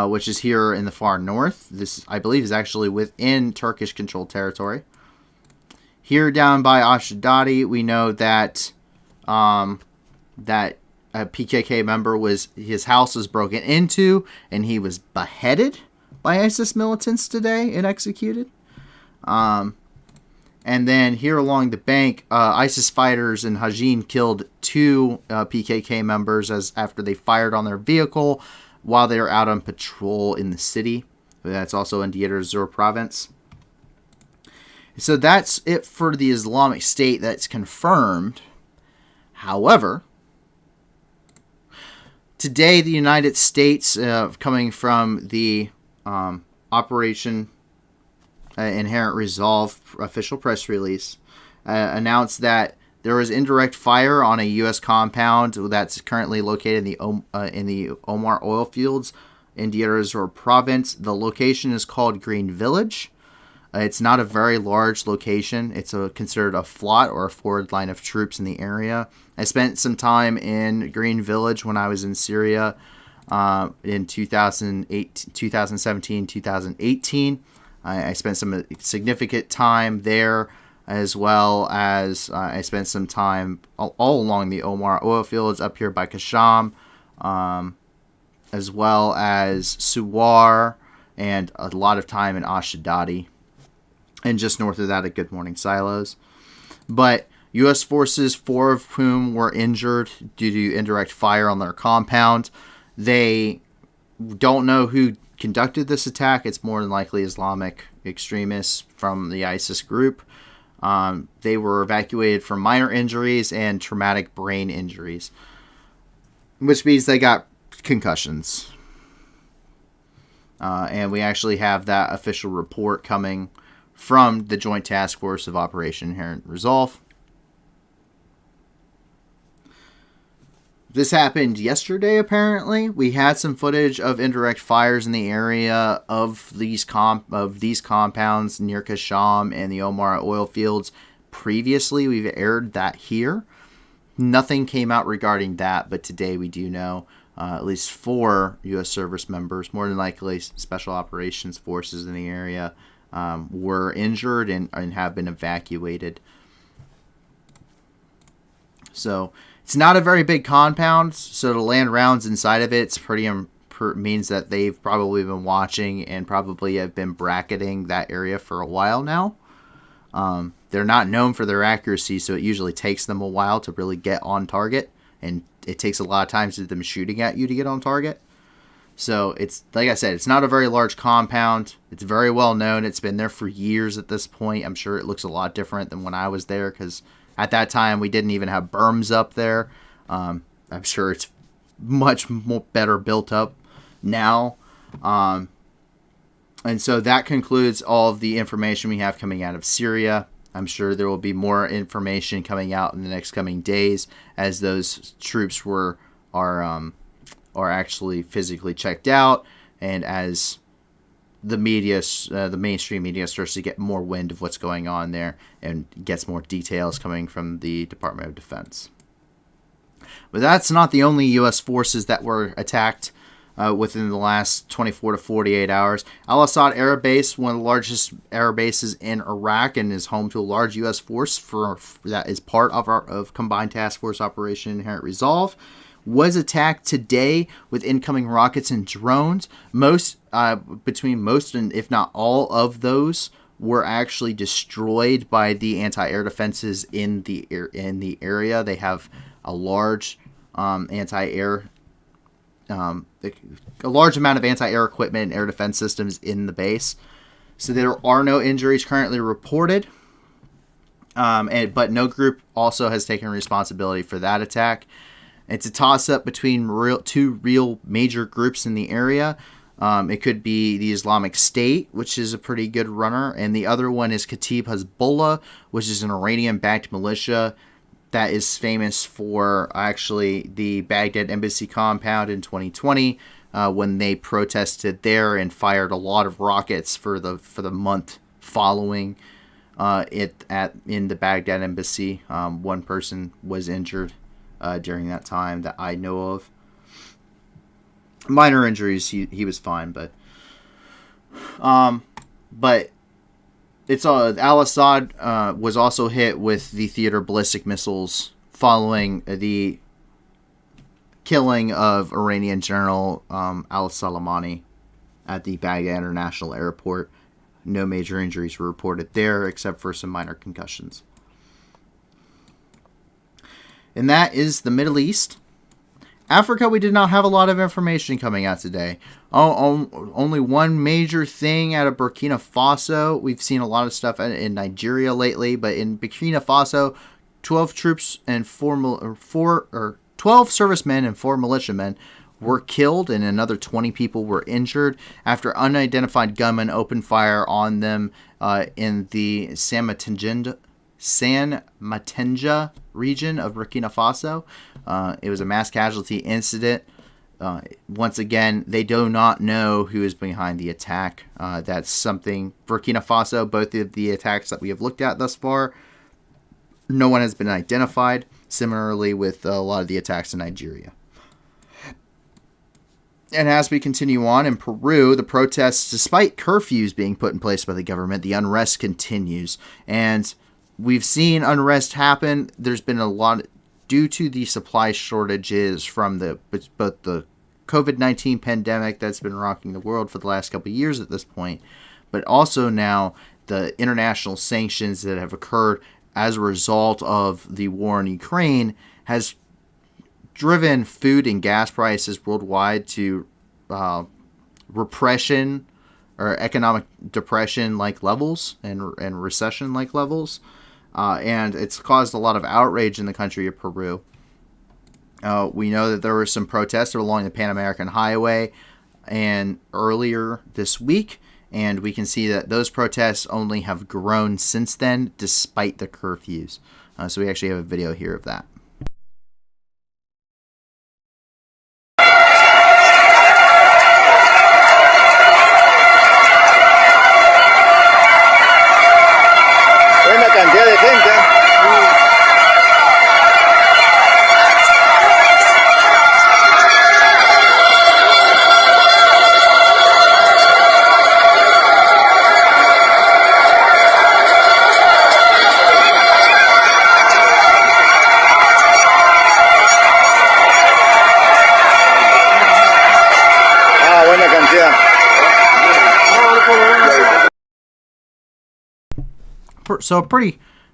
which is here in the far north. This, I believe, is actually within Turkish-controlled territory. Here down by Ashdodi, we know that that a PKK member his house was broken into, and he was beheaded by ISIS militants today and executed. And then here along the bank, ISIS fighters in Hajin killed 2 PKK members after they fired on their vehicle while they were out on patrol in the city. That's also in Deir ez-Zor province. So that's it for the Islamic State that's confirmed. However, today the United States, coming from the Operation Inherent Resolve official press release, announced that there was indirect fire on a U.S. compound that's currently located in the Omar oil fields in Deir ez-Zor province. The location is called Green Village. It's not a very large location. It's considered a flot or a forward line of troops in the area. I spent some time in Green Village when I was in Syria in 2017, 2018. I spent some significant time there, as well as I spent some time all along the Omar oil fields up here by Kasham, as well as Suwar, and a lot of time in Ashadadi. And just north of that at Good Morning Silos. But U.S. forces, 4 of whom were injured due to indirect fire on their compound. They don't know who conducted this attack. It's more than likely Islamic extremists from the ISIS group. They were evacuated for minor injuries and traumatic brain injuries, which means they got concussions. And we actually have that official report coming from the Joint Task Force of Operation Inherent Resolve. This happened yesterday, apparently. We had some footage of indirect fires in the area of these compounds near Kasham and the Omar oil fields previously. We've aired that here. Nothing came out regarding that, but today we do know at least 4 U.S. service members, more than likely special operations forces in the area, were injured and have been evacuated. So it's not a very big compound, so to land rounds inside of it, means that they've probably been watching and probably have been bracketing that area for a while now. They're not known for their accuracy, so it usually takes them a while to really get on target, and it takes a lot of times to them shooting at you to get on target. So it's, like I said, it's not a very large compound. It's very well known. It's been there for years at this point. I'm sure it looks a lot different than when I was there, because at that time we didn't even have berms up there. I'm sure it's much more better built up now. And so that concludes all of the information we have coming out of Syria. I'm sure there will be more information coming out in the next coming days as those troops are actually physically checked out, and as the media, the mainstream media, starts to get more wind of what's going on there and gets more details coming from the Department of Defense. But that's not the only U.S. forces that were attacked within the last 24 to 48 hours. Al-Assad Air Base, one of the largest air bases in Iraq, and is home to a large U.S. force that is part of Combined Task Force Operation Inherent Resolve, was attacked today with incoming rockets and drones. Between most and if not all of those were actually destroyed by the anti-air defenses in the area. They have a large a large amount of anti-air equipment and air defense systems in the base. So there are no injuries currently reported. But no group also has taken responsibility for that attack. It's a toss-up between two real major groups in the area. It could be the Islamic State, which is a pretty good runner, and the other one is Kataib Hezbollah, which is an Iranian-backed militia that is famous for actually the Baghdad embassy compound in 2020 when they protested there and fired a lot of rockets for the month following in the Baghdad embassy. One person was injured during that time that I know of. Minor injuries, he was fine, but it's Al-Assad was also hit with the Theater ballistic missiles following the killing of Iranian General al-Salamani at the Baghdad International Airport. no major injuries were reported there except for some minor concussions. And that is the Middle East. Africa, we did not have a lot of information coming out today. Only one major thing out of Burkina Faso. We've seen a lot of stuff in Nigeria lately, but in Burkina Faso, 12 troops and 12 servicemen and 4 militiamen were killed, and another 20 people were injured after unidentified gunmen opened fire on them in the San Matenja region of Burkina Faso. It was a mass casualty incident. Once again, they do not know who is behind the attack. That's something Burkina Faso, both of the attacks that we have looked at thus far, no one has been identified. Similarly with a lot of the attacks in Nigeria. And as we continue on in Peru, the protests, despite curfews being put in place by the government, the unrest continues. And we've seen unrest happen. There's been a lot due to the supply shortages from both the COVID-19 pandemic that's been rocking the world for the last couple of years at this point, but also now the international sanctions that have occurred as a result of the war in Ukraine has driven food and gas prices worldwide to repression or economic depression like levels and recession like levels. And it's caused a lot of outrage in the country of Peru. We know that there were some protests along the Pan American Highway and earlier this week, and we can see that those protests only have grown since then despite the curfews. So we actually have a video here of that. Buena cantidad de gente. Buena cantidad. So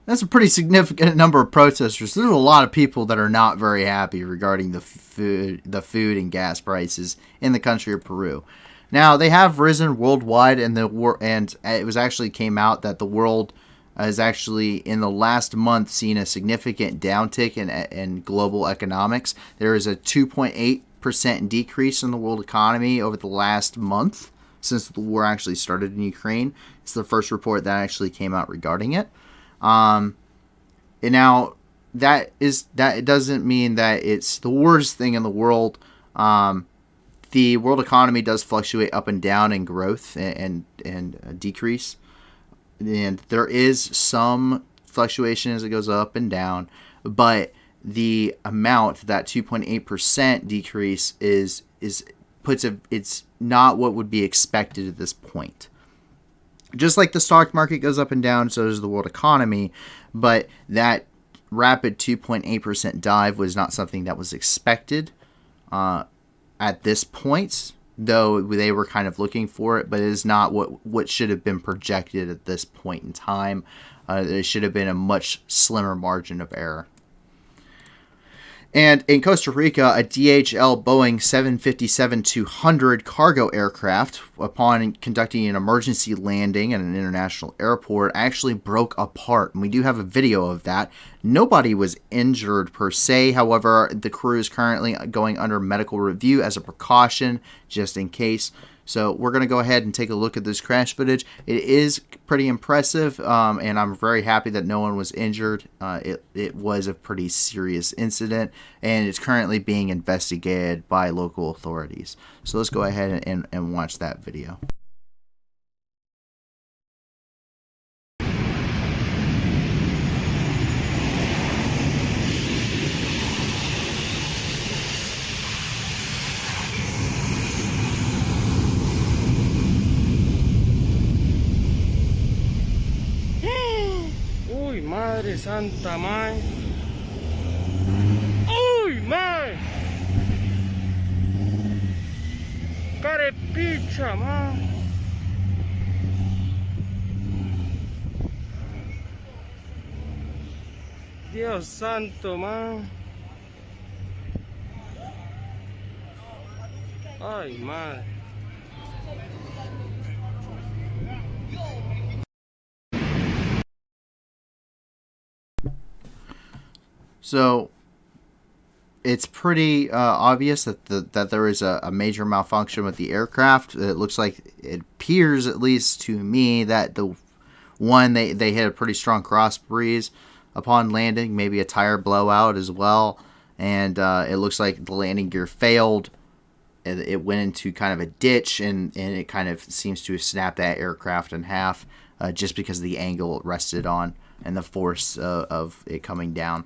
that's a pretty significant number of protesters. There's a lot of people that are not very happy regarding the food and gas prices in the country of Peru. Now, they have risen worldwide, and it was actually came out that the world has actually in the last month seen a significant downtick in global economics. There is a 2.8% decrease in the world economy over the last month since the war actually started in Ukraine. It's the first report that actually came out regarding it. And now that doesn't mean that it's the worst thing in the world. The world economy does fluctuate up and down in growth and decrease. And there is some fluctuation as it goes up and down, but the amount, that 2.8% decrease it's not what would be expected at this point. Just like the stock market goes up and down, so does the world economy, but that rapid 2.8% dive was not something that was expected at this point, though they were kind of looking for it, but it is not what should have been projected at this point in time. There should have been a much slimmer margin of error. And in Costa Rica, a DHL Boeing 757-200 cargo aircraft, upon conducting an emergency landing at an international airport, actually broke apart. And we do have a video of that. Nobody was injured per se. However, the crew is currently going under medical review as a precaution, just in case. So we're going to go ahead and take a look at this crash footage. It is pretty impressive, and I'm very happy that no one was injured. It was a pretty serious incident, and it's currently being investigated by local authorities. So let's go ahead and watch that video. Madre Santa, mae. Uy, mae. Carepicha, mae. Dios santo, man. Ay, madre. So it's pretty obvious that that there is a major malfunction with the aircraft. It looks like, it appears at least to me, that the one, they hit a pretty strong cross breeze upon landing, maybe a tire blowout as well, and it looks like the landing gear failed. It went into kind of a ditch, and it kind of seems to have snapped that aircraft in half, just because of the angle it rested on and the force of it coming down.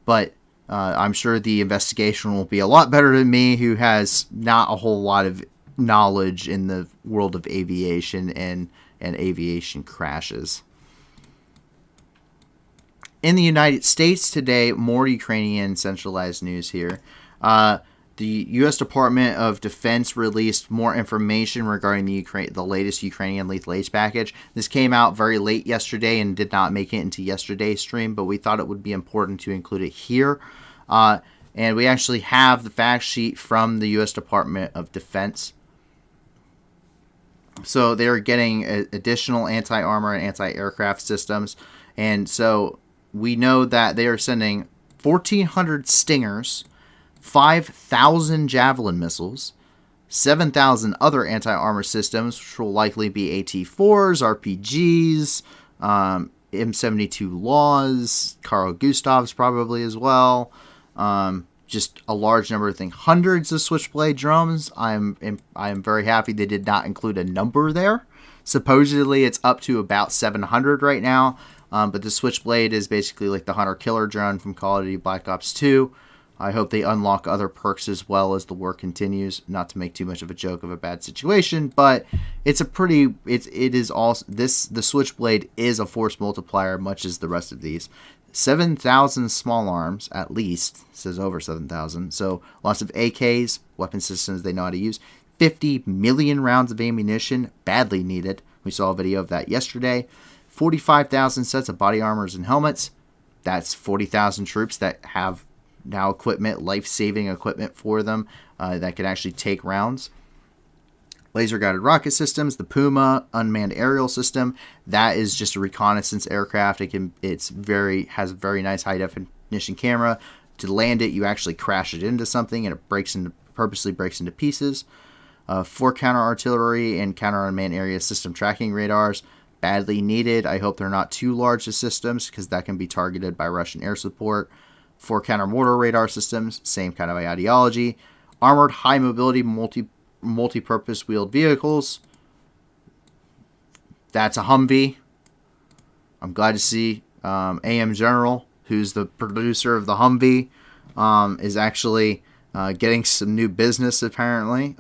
But I'm sure the investigation will be a lot better than me, who has not a whole lot of knowledge in the world of aviation and aviation crashes. In the United States today, more Ukrainian centralized news here. The U.S. Department of Defense released more information regarding the latest Ukrainian lethal aid package. This came out very late yesterday and did not make it into yesterday's stream, but we thought it would be important to include it here. And we actually have the fact sheet from the U.S. Department of Defense. So they're getting additional anti-armor and anti-aircraft systems. And so we know that they are sending 1,400 Stingers, 5,000 Javelin missiles, 7,000 other anti-armor systems, which will likely be AT-4s, RPGs, M72 Laws, Carl Gustavs probably as well. Just a large number of things. Hundreds of Switchblade drones. I am very happy they did not include a number there. Supposedly it's up to about 700 right now, but the Switchblade is basically like the hunter-killer drone from Call of Duty Black Ops 2. I hope they unlock other perks as well as the war continues. Not to make too much of a joke of a bad situation, but it's a pretty. It is also this. The Switchblade is a force multiplier, much as the rest of these. 7,000 small arms, at least. It says over 7,000. So lots of AKs, weapon systems they know how to use. 50 million rounds of ammunition, badly needed. We saw a video of that yesterday. 45,000 sets of body armors and helmets. That's 40,000 troops that have now equipment, life-saving equipment for them that can actually take rounds. Laser-guided rocket systems, the Puma unmanned aerial system. That is just a reconnaissance aircraft. Has a very nice high-definition camera. To land it, you actually crash it into something, and it purposely breaks into pieces. 4 counter-artillery and counter-unmanned area system tracking radars. Badly needed. I hope they're not too large as systems, because that can be targeted by Russian air support. 4 counter-mortar radar systems, same kind of ideology. Armored high-mobility multi-purpose wheeled vehicles. That's a Humvee. I'm glad to see AM General, who's the producer of the Humvee, is actually getting some new business, apparently.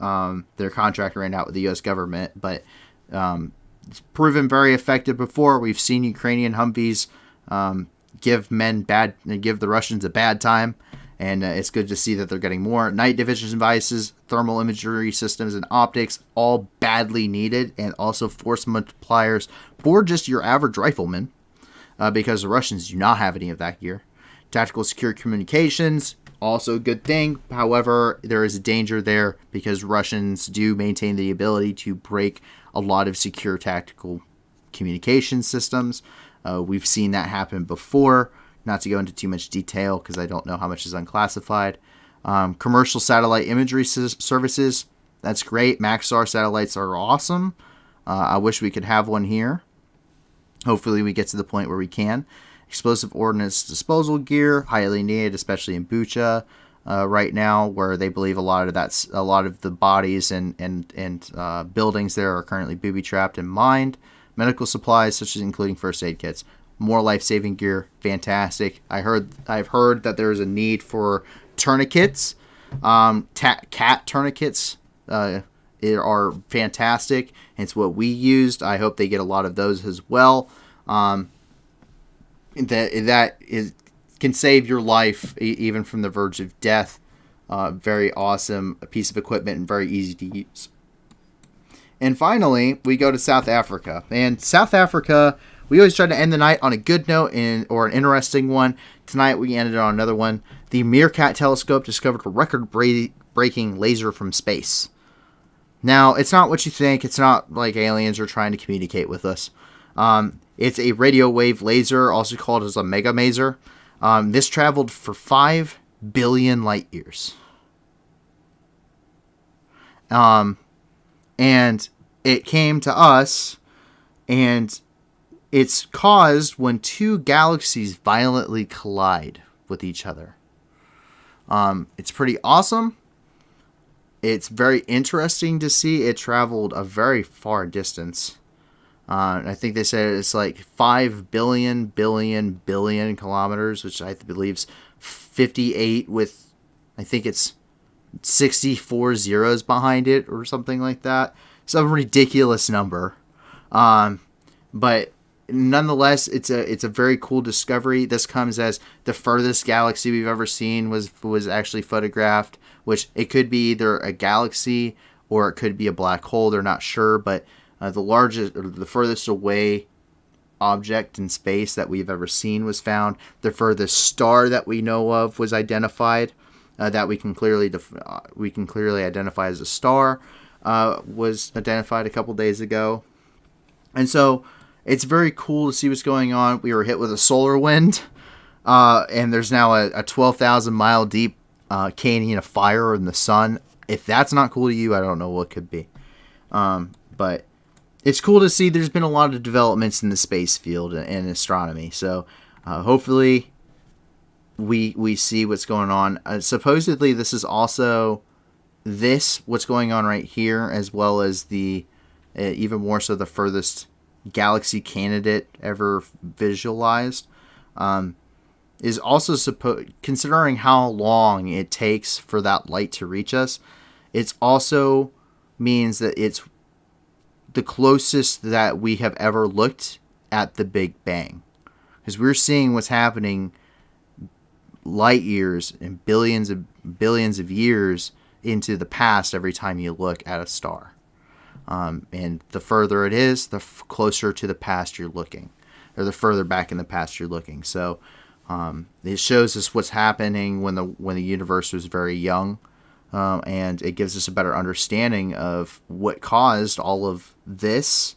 Their contract ran out with the U.S. government, but it's proven very effective before. We've seen Ukrainian Humvees give the Russians a bad time, and it's good to see that they're getting more. Night division devices, thermal imagery systems, and optics, all badly needed, and also force multipliers for just your average rifleman, because the Russians do not have any of that gear. Tactical secure communications, also a good thing. However, there is a danger there, because Russians do maintain the ability to break a lot of secure tactical communication systems. We've seen that happen before. Not to go into too much detail, because I don't know how much is unclassified. Commercial satellite imagery services. That's great. Maxar satellites are awesome. I wish we could have one here. Hopefully we get to the point where we can. Explosive ordnance disposal gear, highly needed, especially in Bucha right now, where they believe a lot of the bodies and buildings there are currently booby-trapped and mined. Medical supplies, such as including first aid kits. More life-saving gear, fantastic. I've heard that there is a need for tourniquets. Cat tourniquets are fantastic. It's what we used. I hope they get a lot of those as well. That can save your life even from the verge of death. Very awesome, a piece of equipment, and very easy to use. And finally, we go to South Africa. And South Africa we always try to end the night on a good note or an interesting one. Tonight we ended on another one. The Meerkat telescope discovered a record-breaking laser from space. Now, it's not what you think. It's not like aliens are trying to communicate with us. It's a radio wave laser, also called as a mega maser. This traveled for 5 billion light years. And it came to us, and it's caused when two galaxies violently collide with each other. It's pretty awesome. It's very interesting to see. It traveled a very far distance. I think they said it's like 5 billion kilometers, which I believe is 58 with, I think it's 64 zeros behind it or something like that. Some ridiculous number. But nonetheless, it's a very cool discovery. This comes as the furthest galaxy we've ever seen was actually photographed, which it could be either a galaxy or it could be a black hole. They're not sure, but the largest or the furthest away object in space that we've ever seen was found. The furthest star that we know of was identified, that we can clearly identify as a star, was identified a couple days ago. And so it's very cool to see what's going on. We were hit with a solar wind, and there's now a 12,000 mile deep canyon of fire in the sun. If that's not cool to you, I don't know what could be. But it's cool to see there's been a lot of developments in the space field and astronomy. So hopefully we see what's going on. Supposedly this is also what's going on right here, as well as the even more so the furthest galaxy candidate ever visualized, is also considering how long it takes for that light to reach us. It also means that it's the closest that we have ever looked at the Big Bang, because we're seeing what's happening light years and billions of years into the past every time you look at a star. And the further it is, the closer to the past you're looking, or the further back in the past you're looking. So it shows us what's happening when the universe was very young, and it gives us a better understanding of what caused all of this,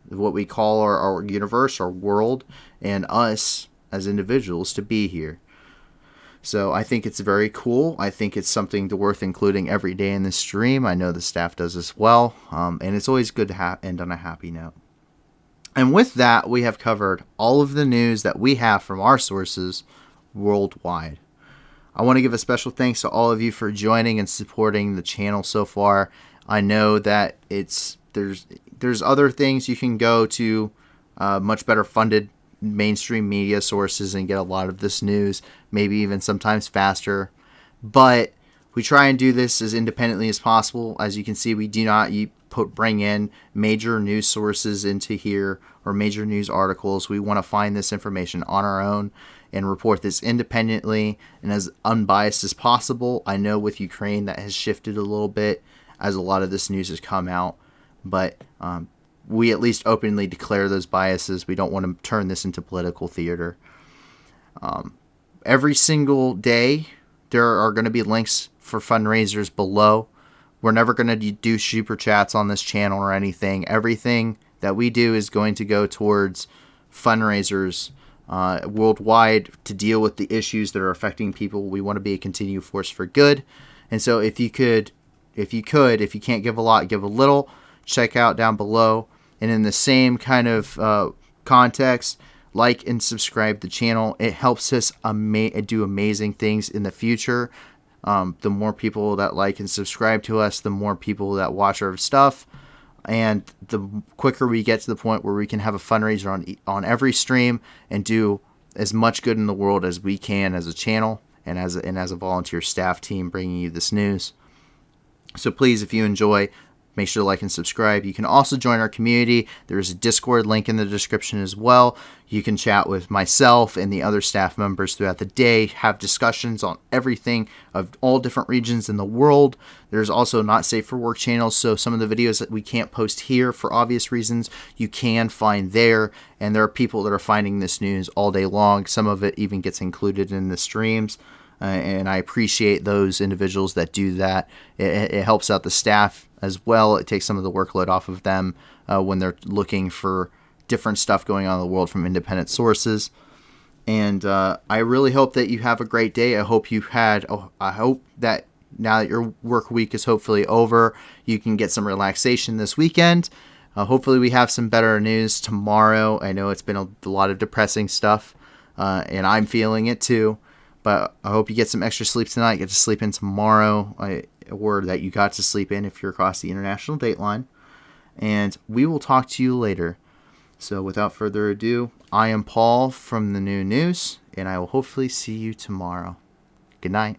what we call our universe, our world, and us as individuals to be here. So I think it's very cool. I think it's something worth including every day in the stream. I know the staff does as well. And it's always good to end on a happy note. And with that, we have covered all of the news that we have from our sources worldwide. I want to give a special thanks to all of you for joining and supporting the channel so far. I know that there's other things you can go to, much better funded mainstream media sources, and get a lot of this news, maybe even sometimes faster. But we try and do this as independently as possible. As you can see, we do not bring in major news sources into here or major news articles. We want to find this information on our own and report this independently and as unbiased as possible. I know with Ukraine that has shifted a little bit as a lot of this news has come out, but we at least openly declare those biases. We don't want to turn this into political theater. Every single day, there are going to be links for fundraisers below. We're never going to do super chats on this channel or anything. Everything that we do is going to go towards fundraisers worldwide to deal with the issues that are affecting people. We want to be a continued force for good. And so if you can't give a lot, give a little. Check out down below. And in the same kind of context, like and subscribe to the channel. It helps us do amazing things in the future. The more people that like and subscribe to us, the more people that watch our stuff, and the quicker we get to the point where we can have a fundraiser on every stream and do as much good in the world as we can as a channel and as a volunteer staff team bringing you this news. So please, if you enjoy, make sure to like and subscribe. You can also join our community. There's a Discord link in the description as well. You can chat with myself and the other staff members throughout the day, have discussions on everything of all different regions in the world. There's also not safe for work channels, so some of the videos that we can't post here for obvious reasons, you can find there. And there are people that are finding this news all day long. Some of it even gets included in the streams. And I appreciate those individuals that do that. It helps out the staff as well. It takes some of the workload off of them when they're looking for different stuff going on in the world from independent sources. And I really hope that you have a great day. I hope that now that your work week is hopefully over, you can get some relaxation this weekend. Hopefully we have some better news tomorrow. I know it's been a lot of depressing stuff, and I'm feeling it too. But I hope you get some extra sleep tonight, get to sleep in tomorrow, or that you got to sleep in if you're across the international date line. And we will talk to you later. So without further ado, I am Paul from the New News, and I will hopefully see you tomorrow. Good night.